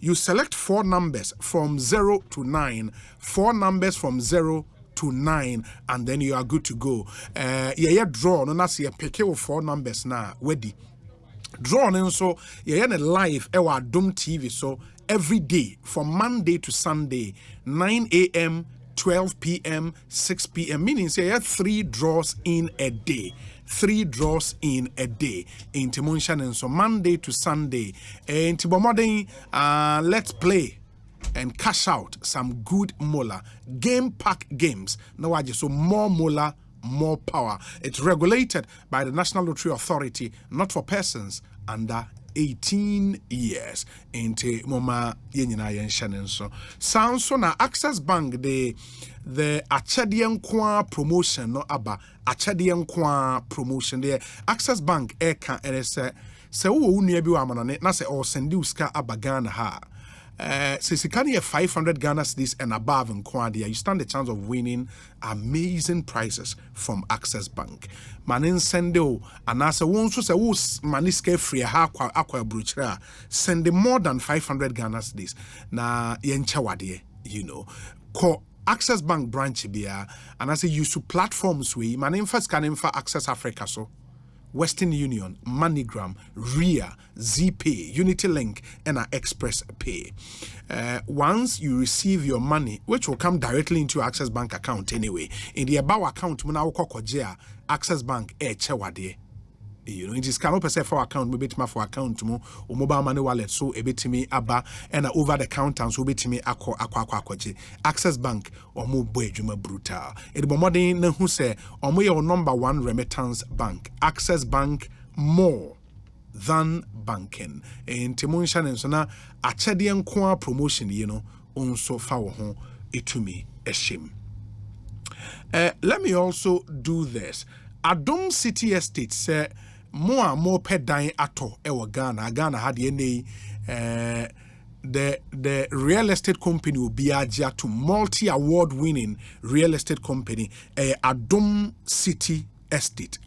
you select 4 numbers from 0 to 9. 4 numbers from 0 to 9 and then you are good to go. Draw no na say pick 4 numbers na ready. Draw no so live ewa Dom TV so every day from Monday to Sunday 9 a.m. 12 p.m. 6 p.m. meaning say 3 draws in a day. 3 draws in a day. In Timonshan and so Monday to Sunday. In Tibomoding let's play and cash out some good mola. Game Pack Games. No, so more mola, more power. It's regulated by the National Lottery Authority, not for persons under 18 years. Inte moma yenyina yenshanen so. Sounds so na Access Bank the Achadian Kwa promotion no aba Achadian Kwa promotion the Access Bank eka NS se wo unu bi wa manane na se o send you ska abagana ha. Since you can hear 500 Ghana cedis and above in Quadia, you stand a chance of winning amazing prizes from Access Bank. Manin sendo and as a one so say maniske free aqua bruchra send more than 500 Ghana cedis na yenchawade, you know. Call Access Bank branch bia and as a use platforms we manin first can for Access Africa so. Western Union, MoneyGram, RIA, ZPay, Unity Link, and Express Pay. Once you receive your money, which will come directly into your Access Bank account anyway, in the About account, Access Bank, chewade. You know, it is cannot per for account, maybe for account or mobile money wallet, so a bit to me abba and over the counter, so bit to me aqua Access Bank or more boy juma brutal. It be more than who say or more your number 1 remittance bank. Access Bank more than banking. And Timon and Sona a Chadian Kwa promotion, you know, on so far home it to me a shame. Let me also do this. Adom City Estate say more per dying ato ewa Ghana had the real estate company will be ajia to multi-award winning real estate company Adom City Estate.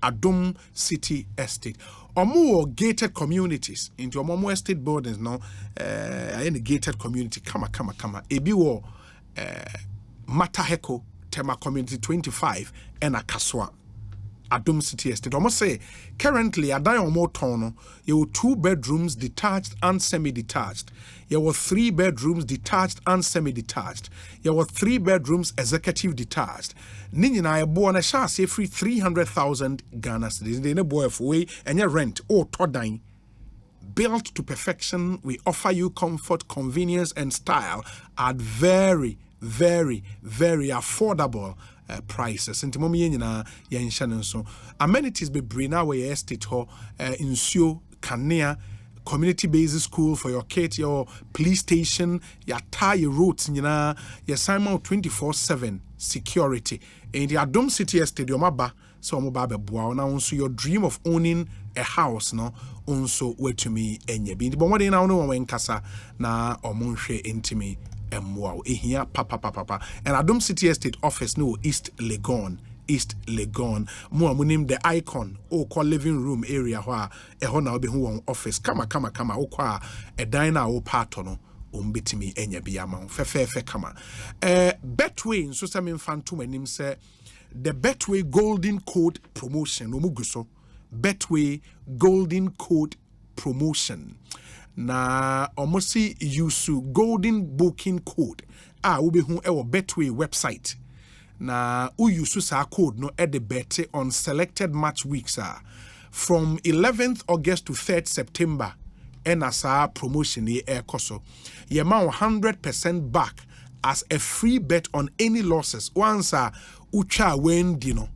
Omo gated communities into Omo estate buildings now any gated community kama ebi wo Mataheko Tema Community 25 and a Kaswa Adom City Estate. Almost say currently a omo tono, you were 2 bedrooms detached and semi-detached. You were 3 bedrooms detached and semi-detached. You were 3 bedrooms executive detached. Ninyina born a sha say free 300,000 Ghana cedis. They no boy of way and your rent or todine. Built to perfection, we offer you comfort, convenience, and style at very, very, very affordable prices. Nti momi yenyina yenhya so amenities be bring na we estate ho insuo kanea community-based school for your kids, your police station, your tire roads, your Simon 24/7 security. And your Dome City Estate, your maba, so mobile boa. Now also your dream of owning a house, no, also wait to me and ye be. But what they now know when Casa na or Monshe intimi and wow, here papa. And our Dome City Estate office no East Legon. More munim the icon or call living room area where a hona be who office. Kama o kwa a diner or partono umbitimi enya biyama. Fe kama. Betway in Susamin Fantum and him say the Betway Golden Code promotion. Umuguso. Betway Golden Code promotion. Na omosi yusu Golden Booking Code. Ube hu ewo Betway website. Na uyusu sa code no at the bet on selected match weeks from 11th August to 3rd September and as a promotion ye koso ye ma 100% back as a free bet on any losses once ucha wen dino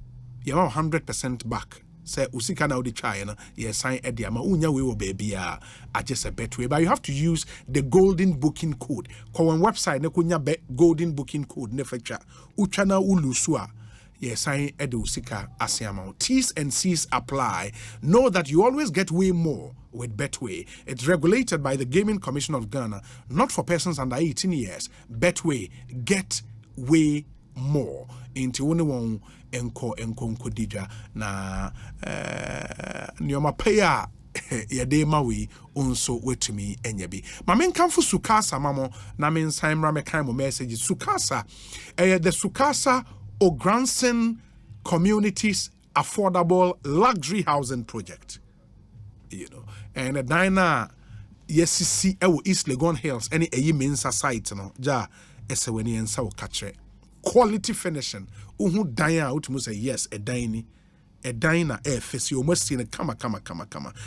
ye ma 100% back say usika na odi try na ye sign edia ma unya we wo baby a just a Betway, but you have to use the Golden Booking Code ko on website na kunya Golden Booking Code ne feature ucha na ulusua ye sign edi usika asiama. T's and C's apply. Know that you always get way more with Betway. It's regulated by the Gaming Commission of Ghana, not for persons under 18 years. Betway, get way more. Into only one enko dija na nyoma paya yade mawi unso wetumi enyebi. Ma menkamfo Sukasa mamo na mensaimra mekan mo message Sukasa the Sukasa Ogranson Communities Affordable Luxury Housing Project. And a diner yesisi ewo East Legon Hills any mensa site no ja eseweni ensa wo katre quality finishing uhu diner utumu say yes a diner fesi omosi ne kama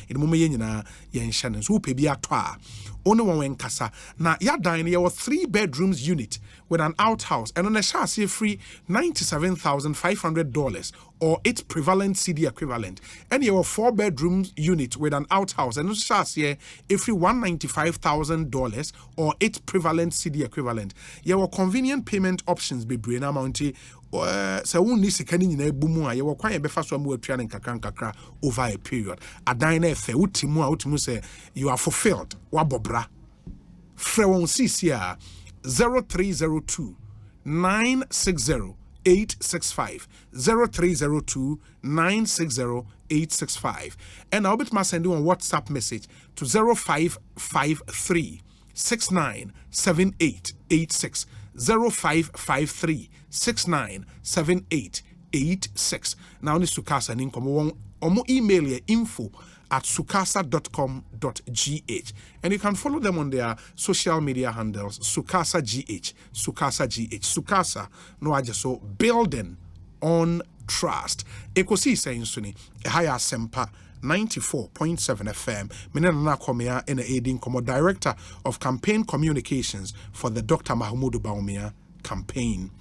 in moma yenyina yenhane so pe bi atwa only one kasa na ya diner ye 3 bedrooms unit with an outhouse and on a chassis free $97,500 or its prevalent CD equivalent, and your 4 bedrooms unit with an outhouse and chassis free $195,000 or its prevalent CD equivalent. Your convenient payment options be brain amounty so wonni sikani nyina ebumu a ye wokwan ye befa so mu atwa ne nkakra over a period. A diner fe utimu a utimu say you are fulfilled wabobra frewon cc 0302 960 865 0302 960 865 and I'll be sending on WhatsApp message to 0553 697886 0553 697886. Now this Sukasa ninkomo omo email ye info@sukasa.com.gh and you can follow them on their social media handles Sukasa GH. Sukasa no ajeso building on trust. Ekosiisen suni higher sempa 94.7 FM. Minena Akomea in aiding como Director of Campaign Communications for the Dr. Bawumia campaign.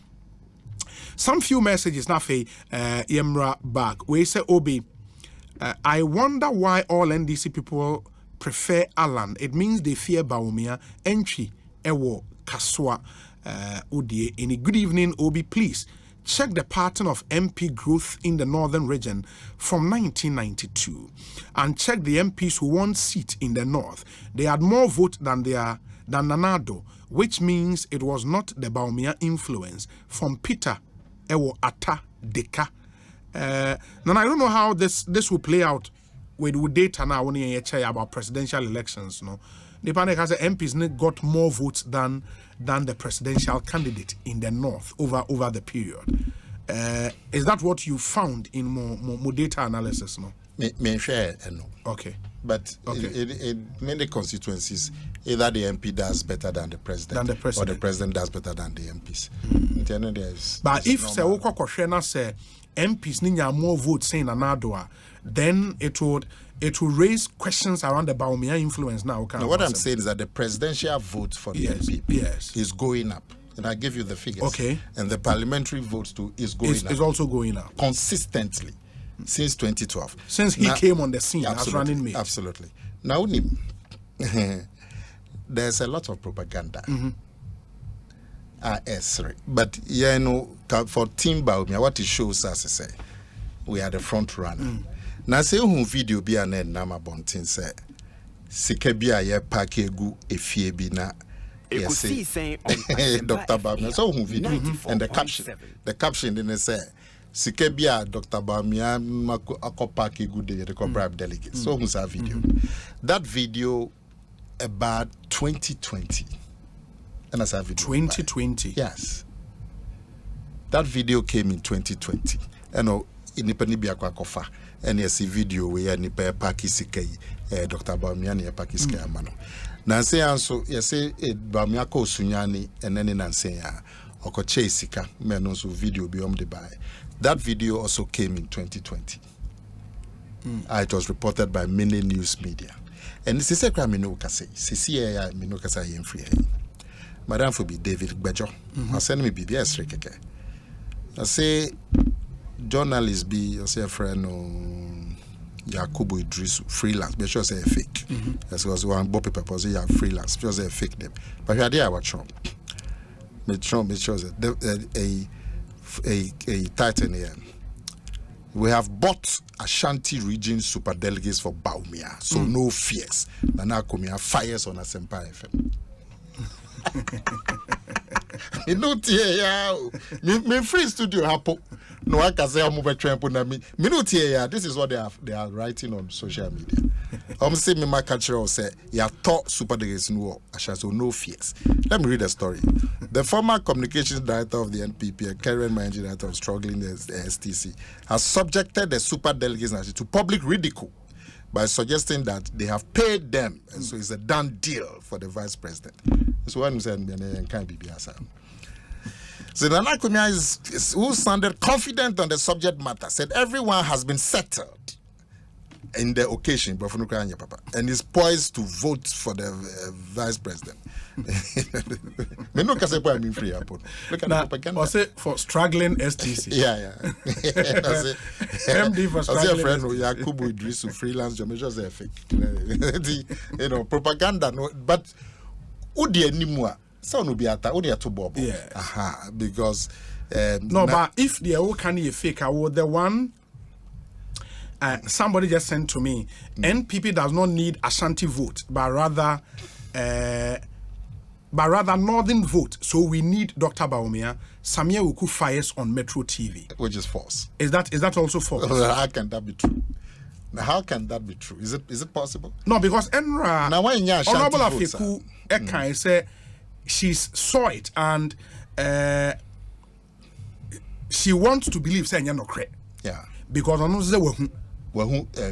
Some few messages na fe Yemra back. We say Obi, I wonder why all NDC people prefer Alan. It means they fear Bawumia entry ewo kaswa udie. Any good evening, Obi, please check the pattern of MP growth in the northern region from 1992 and check the MPs who won seat in the north. They had more vote than Nanado, which means it was not the Bawumia influence from Peter Ewo Ata Deka. Now I don't know how this will play out with data now when you hear about presidential elections. No, the panic has the MPs got more votes than the presidential candidate in the north over the period. Is that what you found in more data analysis? No, may share no. Okay, but in many constituencies, either the MP does better than the president, or the president does better than the MPs. But if say Okwakwohwe say MPs ninya more votes saying Anadwa, then it would raise questions around the Bawumia influence now. Now what I'm saying is that the presidential vote for the MP is going up. And I give you the figures. Okay. And the parliamentary votes too is going up. Is also going up. Consistently since 2012. Since he came on the scene as running mate. Absolutely. Now there's a lot of propaganda. But yeah, for Team Bawumia, what it shows us is we are the front runner. Now say who video be an end nama bontin say Sikebia ye pakegu efie bi na Ekosiisen on Dr. Bawumia. So who video and the caption didn't say Sikebia Dr. Bawumia ako pakegu de ko bribe delegates. So who's that video? That video about 2020. And that's a video. 2020. Yes. That video came in 2020. And independent be akwakofa. And you see video where nipa pakisike Dr. Bawumia ni pakisike amano. Nanse anso you say Bawumia ko sunyani and then nanse ya okoche sika me no so video be the buy. That video also came in 2020. It was reported by many news media. And this is a crime no kase. Sisi ya mino kasa yen free. Madam for be David Bejo. I send me BBS rekeke. I say journalist be I say a friend Yakubu Idris freelance. Be sure say fake. That's was one Bob paper say ya freelance. Be sure say fake them. But here they are what Trump. Me Trump be sure a titan here. We have bought Ashanti region super delegates for Bawumia, so no fears. Nana Akomea fires on Asempa FM. You know, me free studio hapo. No, I can say I'm over trample na me. Me no tia. This is what they are writing on social media. Say me my culture say ya taught super delegates no so no fears. Let me read the story. The former communications director of the NPP and current managing director of struggling the STC has subjected the super delegates to public ridicule by suggesting that they have paid them, and so it's a done deal for the vice president. So one said, "Can't be So Nana Akomea who sounded confident on the subject matter, said everyone has been settled in the occasion, and is poised to vote for the vice president. Look at the propaganda. Also for struggling STC. Yeah. MD for struggling. Friend Yakubu Idris freelance job just a fake. Propaganda. No, but udi anymore. So no be ata udi to bobo. Yeah. Because but if they all can be fake, I would the one. Somebody just sent to me. NPP does not need Ashanti vote, but rather northern vote. So we need Dr. Bawumia. Samia Uku fires on Metro TV, which is false. Is that also false? How can that be true? How can that be true? Is it possible? No, because Enra now when Honorable Afeku Ekai say she saw it and she wants to believe saying no correct. Yeah. Because I know say who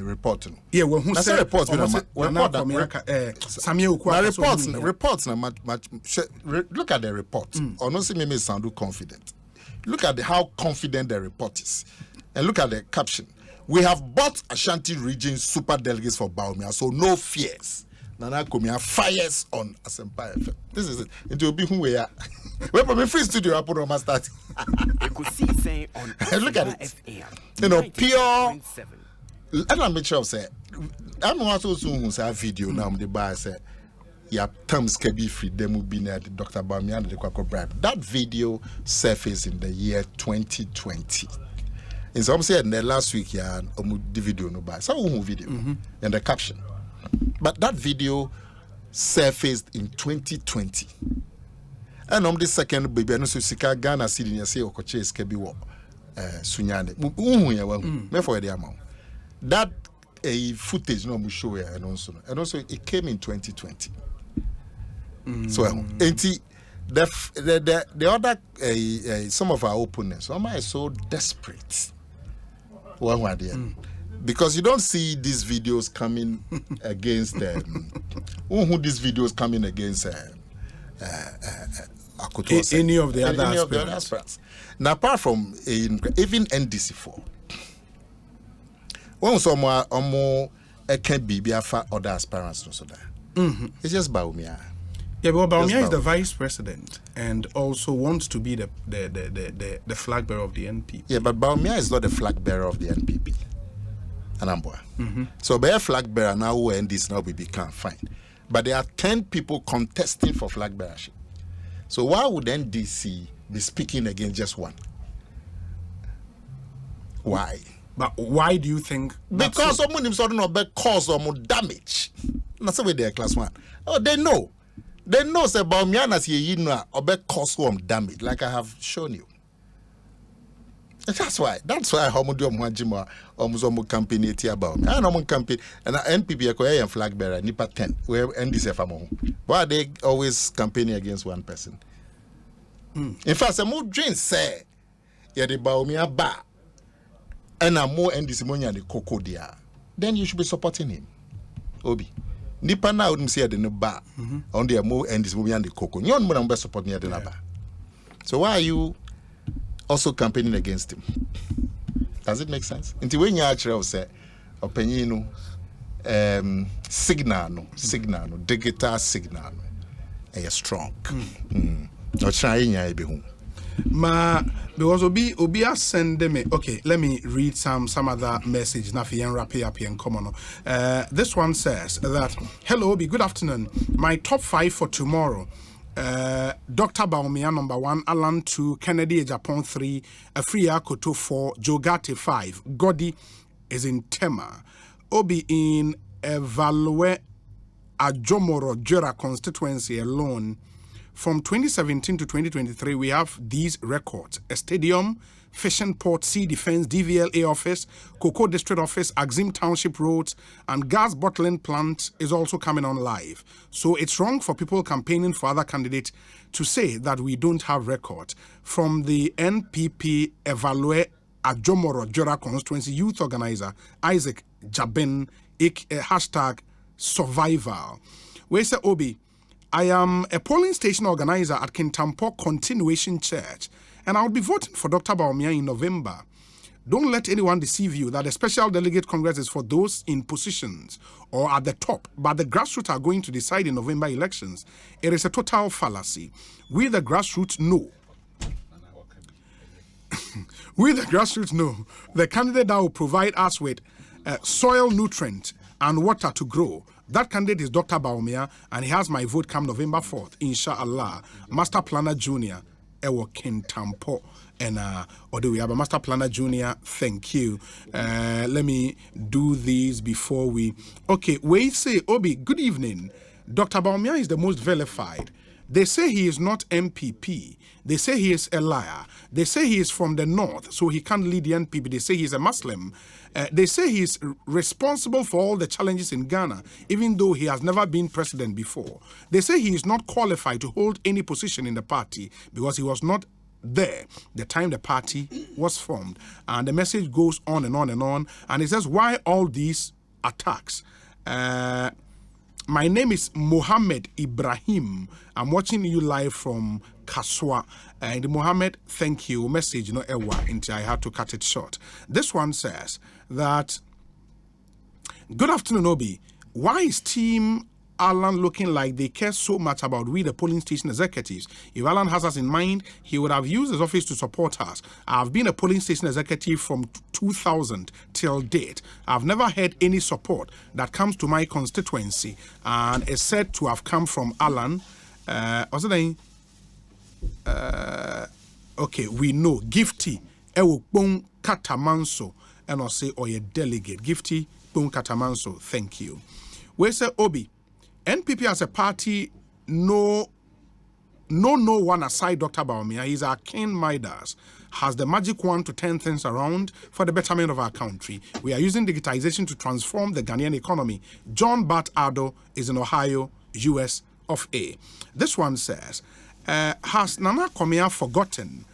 report no. Yeah, who say reports reports na much look at the report. Or no see me sound confident. Look at how confident the report is. And look at the caption. We have bought Ashanti region super delegates for Bawumia, so no fears. Nana Akomea fires on Asempa FM. This is it. It will be who we are. We're from a free studio. I put on my start. Ekosiisen on look at it. FM. Pure. And I'm sure say I'm also soon who say video now. The bar say yeah, terms can be free. Them will be near the Dr. Bawumia and the Kwako bribe. That video surfaced in the year 2020. In some say in the last week, yeah, the video no buy. So who video and the caption. But that video surfaced in 2020. And on the second baby, I know so Sika Ghana city and say Okoche is kebi wo Sunyane. Me for the amount. That footage no show here and also it came in 2020. So the other some of our opponents, some are so desperate. Because you don't see these videos coming against who these videos coming against any of the other aspirants. Now apart from even NDC4, when someone can be other aspirants also there. It's just Bawumia. Yeah, but Bawumia is the vice president and also wants to be the flag bearer of the NPP. Yeah, but Bawumia is not the flag bearer of the NPP. So by a flag bearer now who NDC now we become fine. but there are 10 people contesting for flag bearership. So why would NDC be speaking against just one? Why? But why do you think? Because someone himself not cause or more damage. That's the way they are class one. Oh, they know. They know say Bawumia na see know or cause some damage, like I have shown you. That's why how much do Mwajima almost campaign it about me. I know campaign and NPP and flag bearer nipa 10 where NDC famo. Why are they always campaigning against one person? In fact, some more dreams say yeah the Bawumia ba and a more NDC money and the cocoa dia. Then you should be supporting him. Obi. Nipa na wouldn't say the ba on the more NDC money and the cocoa. You don't be supporting the ba. So why are you also campaigning against him? Does it make sense? Until when you actually say opinion signal digital signal strong. No trying ya be Ma because obi send me. Okay, let me read some other message na fi wrap up and come on. This one says that hello Obi, good afternoon. My top 5 for tomorrow. Dr. Bawumia number 1, Alan 2, Kennedy Japan 3, Afria Koto 4, Jogate 5, Godi is in Tema, Obi in Evaluate Ajomoro Jura constituency alone. From 2017 to 2023, we have these records: a stadium, fishing port, sea defense, DVLA office, Cocoa District office, Axim Township roads, and gas bottling plant is also coming on live. So it's wrong for people campaigning for other candidates to say that we don't have record. From the NPP Evaluate Ajomoro Jura constituency youth organizer, Isaac Jabin, hashtag survival. We say Obi, I am a polling station organizer at Kintampo Continuation Church, and I'll be voting for Dr. Bawumia in November. Don't let anyone deceive you that the Special Delegate Congress is for those in positions or at the top, but the grassroots are going to decide in November elections. It is a total fallacy. We, the grassroots, know. We, the grassroots, know the candidate that will provide us with soil nutrient and water to grow. That candidate is Dr. Bawumia, and he has my vote come November 4th, inshallah. Master Planner Junior, Ewo Kintampo, and we have a Master Planner Junior. Thank you. Let me do these before we. Okay, we say, Obi, good evening. Dr. Bawumia is the most vilified. They say he is not MPP. They say he is a liar. They say he is from the north, so he can't lead the NPP. They say he is a Muslim. They say he is responsible for all the challenges in Ghana, even though he has never been president before. They say he is not qualified to hold any position in the party because he was not there the time the party was formed. And the message goes on and on and on. And it says, why all these attacks? My name is Mohammed Ibrahim. I'm watching you live from Kaswa. And Mohammed, thank you. Message, Ewa, until I had to cut it short. This one says that, good afternoon, Obi. Why is Team Alan looking like they care so much about we, the polling station executives? If Alan has us in mind, he would have used his office to support us. I've been a polling station executive from 2000 till date. I've never had any support that comes to my constituency, and it's said to have come from Alan. What's the name? Okay, we know. Gifty, Ewo Bong Katamanso, and I'll say, or a delegate. Gifty Bong Katamanso, thank you. We say, Obi, NPP as a party, no one aside Dr. Bawumia. He's our King Midas, has the magic wand to turn things around for the betterment of our country. We are using digitization to transform the Ghanaian economy. John Bat Ado is in Ohio, US of A. This one says, has Nana Akomea forgotten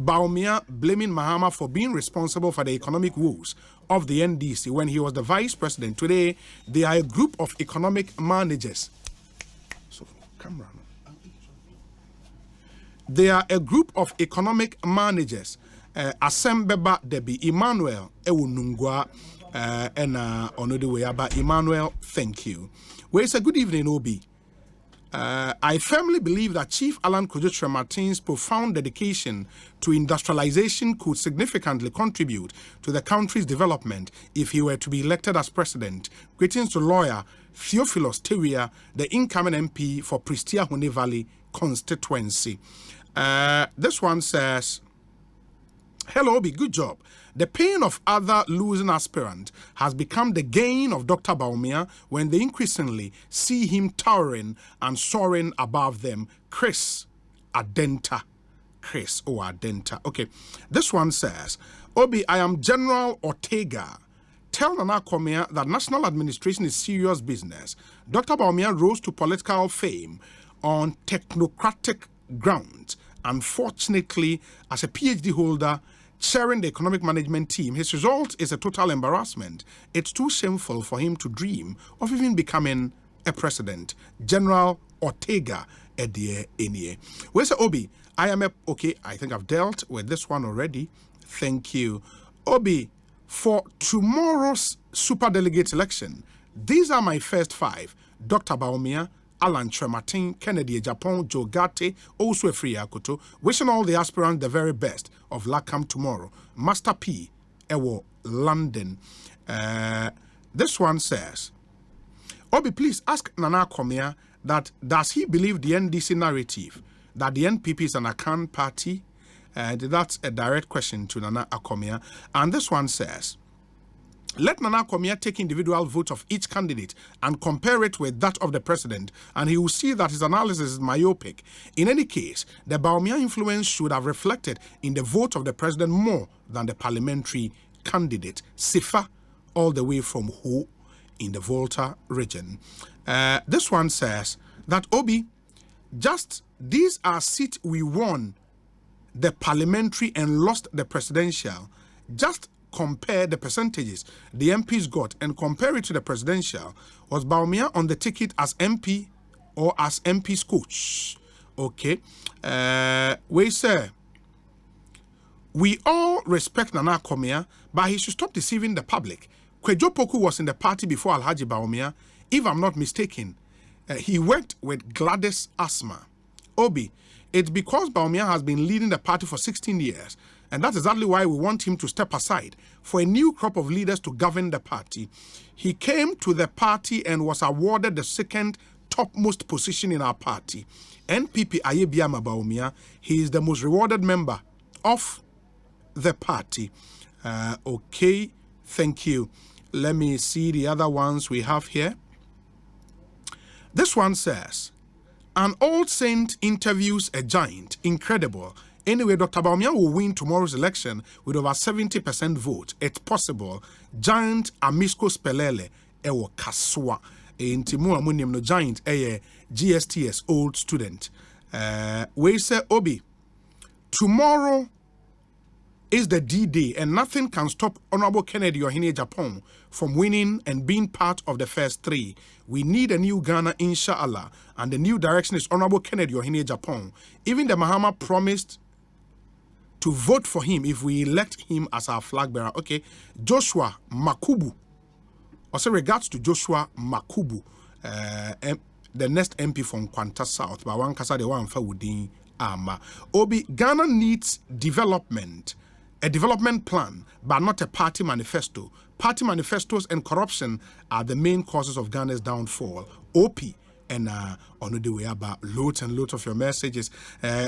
Bawumia blaming Mahama for being responsible for the economic woes of the NDC when he was the vice president? Today, they are a group of economic managers. So, camera. They are a group of economic managers. Asembeba Debi Emmanuel Ewunungwa and Onodeweyaba Emmanuel. Thank you. Well, it's a good evening, Obi. I firmly believe that Chief Alan Kojo Martin's profound dedication to industrialization could significantly contribute to the country's development if he were to be elected as president. Greetings to lawyer Theophilus Tewia, the incoming MP for Prestia Hone Valley constituency. This one says, hello, Obi, good job. The pain of other losing aspirant has become the gain of Dr. Bawumia when they increasingly see him towering and soaring above them. Chris Adenta. Okay. This one says, Obi, I am General Ortega. Tell Nana Akomea that national administration is serious business. Dr. Bawumia rose to political fame on technocratic grounds. Unfortunately, as a PhD holder, chairing the economic management team, his result is a total embarrassment. It's too shameful for him to dream of even becoming a president. General Ortega Edie Enie. Where's Obi? I think I've dealt with this one already. Thank you. Obi, for tomorrow's superdelegate election, these are my first 5. Dr. Bawumia, Alan Trematin, Kennedy Japan, Joe Gate, also Free Akoto, wishing all the aspirants the very best of luck come tomorrow. Master P, Ewo, London. This one says, Obi, please ask Nana Akomea that does he believe the NDC narrative that the NPP is an Akan party? That's a direct question to Nana Akomea. And this one says, let Nana Akomea take individual votes of each candidate and compare it with that of the president, and he will see that his analysis is myopic. In any case, the Bawumia influence should have reflected in the vote of the president more than the parliamentary candidate. Sifa, all the way from Ho in the Volta region. This one says that, Obi, just these are seats we won the parliamentary and lost the presidential. Just compare the percentages the MPs got and compare it to the presidential. Was Bawumia on the ticket as MP or as MP's coach? Okay. We say, we all respect Nana Akomea, but he should stop deceiving the public. Kwejo Poku was in the party before Alhaji Bawumia. If I'm not mistaken, he worked with Gladys Asma. Obi, it's because Bawumia has been leading the party for 16 years, and that's exactly why we want him to step aside for a new crop of leaders to govern the party. He came to the party and was awarded the second topmost position in our party. NPP Ayebiama Bawumia, he is the most rewarded member of the party. Okay, thank you. Let me see the other ones we have here. This one says, an old saint interviews a giant. Incredible. Anyway, Dr. Bawumia will win tomorrow's election with over 70% vote. It's possible. Giant Amisco Spelele ewo kaswa. Intimu amunim no giant GSTS old student. We say, Obi, tomorrow is the D-Day and nothing can stop Honorable Kennedy Ohene Japan from winning and being part of the first 3. We need a new Ghana, inshallah, and the new direction is Honorable Kennedy Ohene Japan. Even the Mahama promised to vote for him if we elect him as our flag bearer. Okay, Joshua Makubu. Also, regards to Joshua Makubu, the next MP from Kwanta South, but one kasa de one for Wudin Ama. Obi, Ghana needs development. A development plan, but not a party manifesto. Party manifestos and corruption are the main causes of Ghana's downfall. OP and on the way about loads and loads of your messages.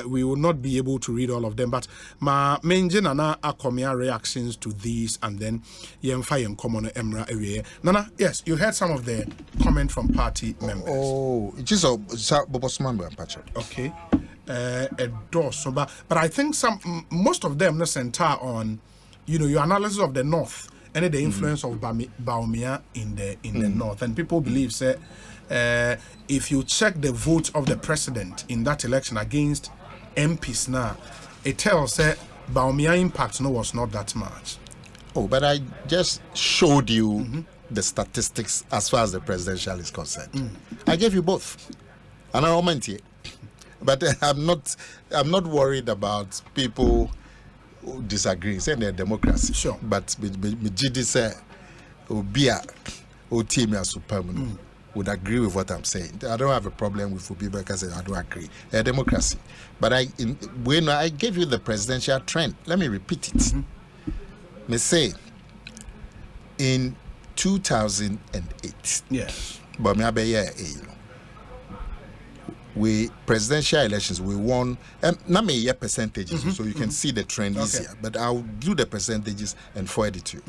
We will not be able to read all of them, but ma menje Nana Akomea reactions to these, and then Yemfa and Common Emra area. Nana, yes, you heard some of the comment from party members. Oh, it is a Bobosman Pacha. Okay. A dose, but I think most of them center on, your analysis of the North and the influence of Bawumia in the North, and people believe if you check the vote of the president in that election against MPs now, it tells that Bawumia impact was not that much. Oh, but I just showed you the statistics as far as the presidential is concerned. I gave you both, and I meant it. But I'm not worried about people who disagree, saying they're democracy. Sure. But Mijidi say, Obia, Otimia Superman would agree with what I'm saying. I don't have a problem with people because I don't agree. They're democracy. But when I gave you the presidential trend, let me repeat it. Me say, in 2008, yes, Bawumia be we presidential elections we won not me percentages so you can see the trend easier, but I'll do the percentages and forward it to you.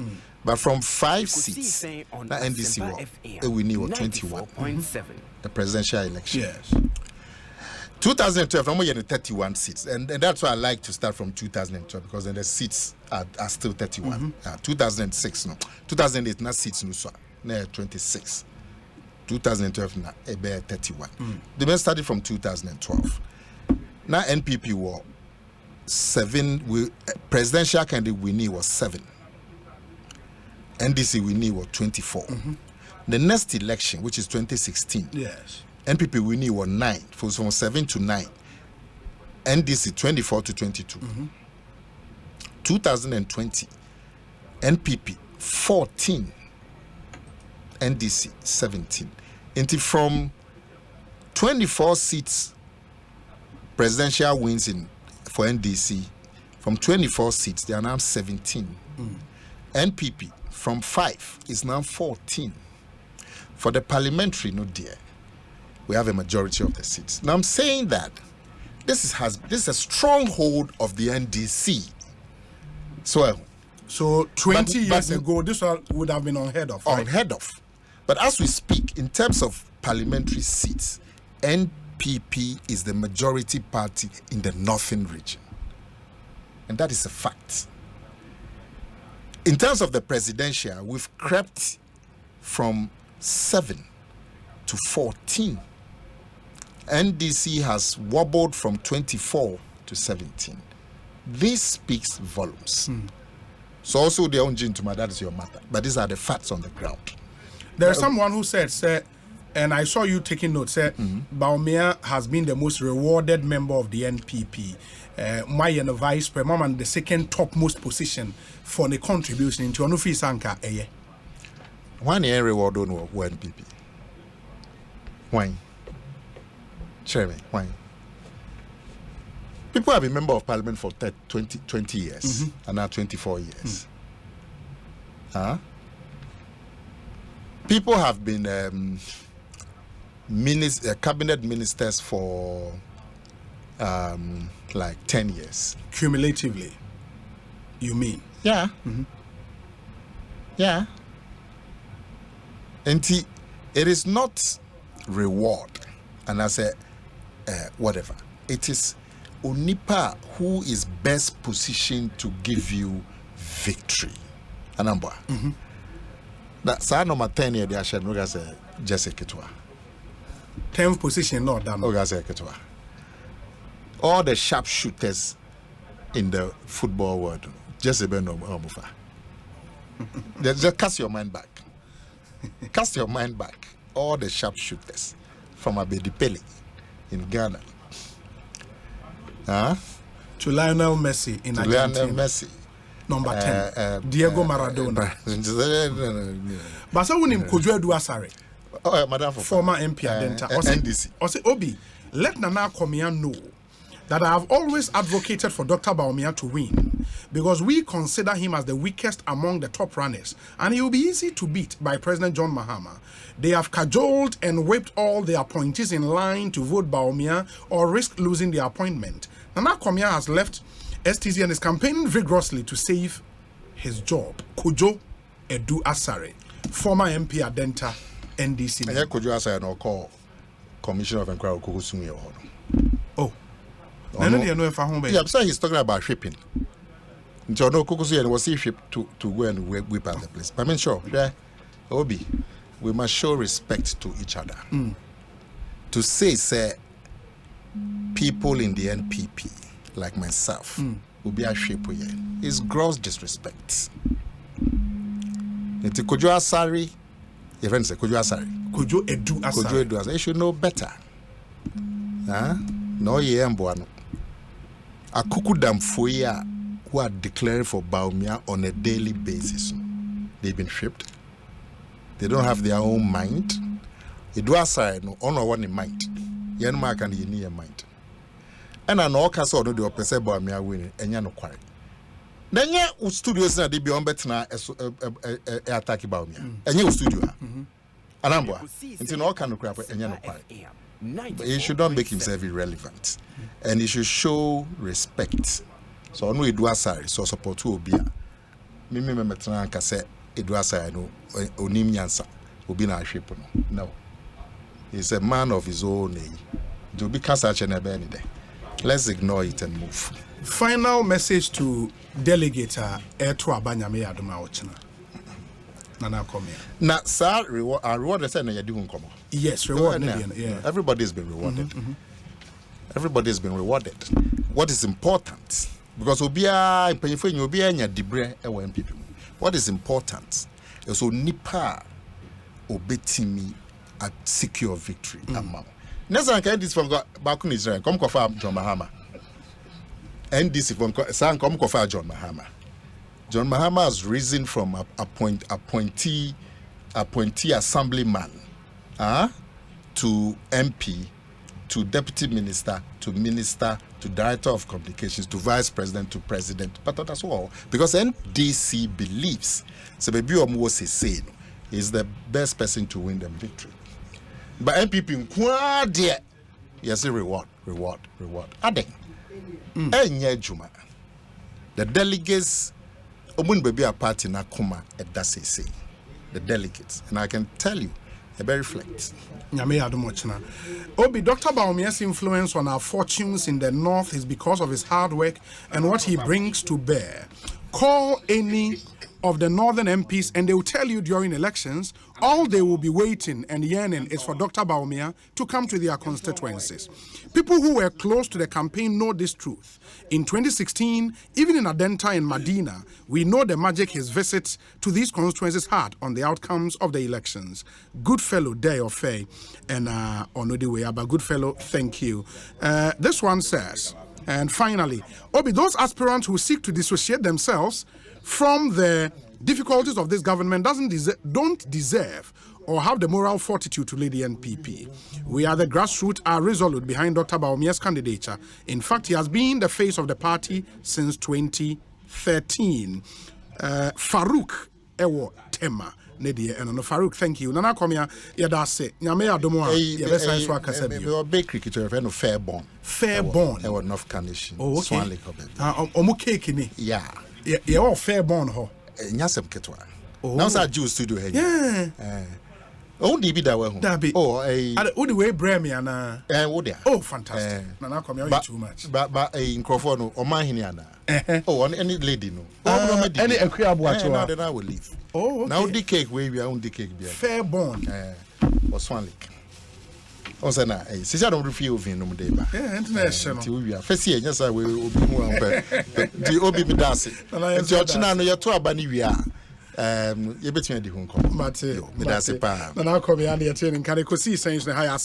But from 5 seats that NDC we need 21 the presidential election. Yes. 2012 I'm getting 31 seats and that's why I like to start from 2012 because then the seats are still 31. 2006 no 2008 not seats no so now 26. 2012 na 31. The best started from 2012. Now NPP were 7. Presidential candidate we need was 7. NDC we need was 24. The next election, which is 2016, Yes. NPP we need was 9. From 7 to 9. NDC 24 to 22. 2020, NPP 14. NDC 17. Until from 24 seats presidential wins for NDC, from 24 seats they are now 17. NPP from 5 is now 14. For the parliamentary, no dear, we have a majority of the seats. Now I'm saying that this is a stronghold of the NDC. So 20 years ago, this one would have been unheard of. Right? Unheard of. But as we speak, in terms of parliamentary seats, NPP is the majority party in the northern region. And that is a fact. In terms of the presidential, we've crept from 7 to 14. NDC has wobbled from 24 to 17. This speaks volumes. So also their own gentleman, that is your matter. But these are the facts on the ground. There's someone who said, and I saw you taking notes, Bawumia has been the most rewarded member of the NPP. My vice president and the second topmost position for the contribution into Anufi Sanka. One year reward on NPP. Why? Chairman, why? People have been member of parliament for 20 years and now 24 years. People have been cabinet ministers for like 10 years. Cumulatively, you mean? Yeah. Yeah. And it is not reward. And I say, whatever. It is Onipa who is best positioned to give you victory. Anamba. That sa number 10 year they should no say Jesse Ketwa. 10th position not done. Ketwa. All the sharpshooters in the football world, Jesse Beno Omufa. Just cast your mind back. Cast your mind back. All the sharpshooters from Abedi Pele in Ghana. To Lionel Messi in Argentina. Lionel Messi. Number 10. Diego Maradona. But so when him Kojo Edu Asare. Madam former MP Adenta. NDC. Ose Obi, let Nana Akomea know that I have always advocated for Dr. Bawumia to win because we consider him as the weakest among the top runners and he will be easy to beat by President John Mahama. They have cajoled and whipped all the appointees in line to vote Bawumia or risk losing their appointment. Nana Akomea has left STC and is campaigning vigorously to save his job. Kojo Edu Asare, former MP Adenta, NDC. I Kojo Asare no call Commissioner of Inquiry Kokosumi. Oh. Yeah, so he's talking about shipping. So no Kokosumi was he shipped to go and whip out the place. But I mean sure, yeah, Obi, we must show respect to each other. To say people in the NPP like myself will be a shape is gross disrespect. It's Kojo Asare. Your friend say Kojo Asare. Kojo Edu Asare. Kojo Edu Asare. You should know better. No ye mboano. Akukudam foya who are declaring for Bawumia on a daily basis. They've been shipped. They don't have their own mind. Edu Asare no honor one in mind. Yen mark and ye mind. And an orchestra no the opese Bawumia winning enya no kware. Nenya studios na dey be on better na attack Bawumia. Enya studio. Anambwa. It's in all kind of crap and you know, but he should not make himself irrelevant. And he should show respect. So I know he do asari, so support to Obia. Mimi memetran kase edu asari no onim nyansa obi na ahwepo no. He's a man of his own age. To be cast out and any day. Let's ignore it and move. Final message to delegate Eto Abanyame Adoma Ochina. Nana Akomea. Now, sir, reward is saying you do come. Yes, reward. Yeah. Everybody's been rewarded. Everybody's been rewarded. What is important? Because Obia Debre MPP. What is important is Nipa obetimi at secure victory. Next time I can this from back in Israel. Come confirm John Mahama. And this from San come confirm John Mahama. John Mahama has risen from appointee assemblyman, to MP, to deputy minister, to minister, to director of communications, to vice president, to president. But that's all because NDC believes so baby Omuwose say is the best person to win them victory. But MPP yes, reward. Adding. Juma. The delegates baby a party na Akoma at that say. The delegates. And I can tell you, they reflect. Obi, Dr. Bawumia's influence on our fortunes in the north is because of his hard work and what he brings to bear. Call any of the northern MPs and they will tell you during elections, all they will be waiting and yearning is for Dr. Bawumia to come to their constituencies. People who were close to the campaign know this truth. In 2016, even in Adenta and Medina, we know the magic his visits to these constituencies had on the outcomes of the elections. Good fellow, Day of Faye, and Onodiwe, but good fellow, thank you. This one says, and finally, Obi, those aspirants who seek to dissociate themselves from the difficulties of this government don't deserve or have the moral fortitude to lead the NPP. We are the grassroots are resolute behind Dr. Bawumia's candidature. In fact, he has been the face of the party since 2013. Farouk Ewo Tema. Farouk, thank you. Nana Akomea, yadase. Nyame adomo a yebesa nso akasa bi. We bake cricketer friend of Fairborn. Fairborn. Ewo North Carnation. Oh, okay. Swan Lake Obed. Omu cake ni. Yeah. Ye all Fairborn ho. Nyasem ketwa. Now sa Jew studio here. Yeah. Oh, DB that way. Dabi. Oh, wo the way bremi ana. Wo there. Oh, fantastic. Nana Akomea, you too much. But in Crawford no, o man hini ana. Oh, any lady no. Any ekwiabu acho. Now then I will leave. Oh, okay. Now the cake we are on the cake beer. Fairborn. Or Swan Lake. Also na sisi don't refuse vin no dey ba. Yeah, international. Ti we are first year yes we obi hu am di obi mi dance. Ti o china no ye to aba ni wi a. Ye betime di hu nko. Mate. Me dance pa. Na Akomea na ye tin kan Ekosiisen na high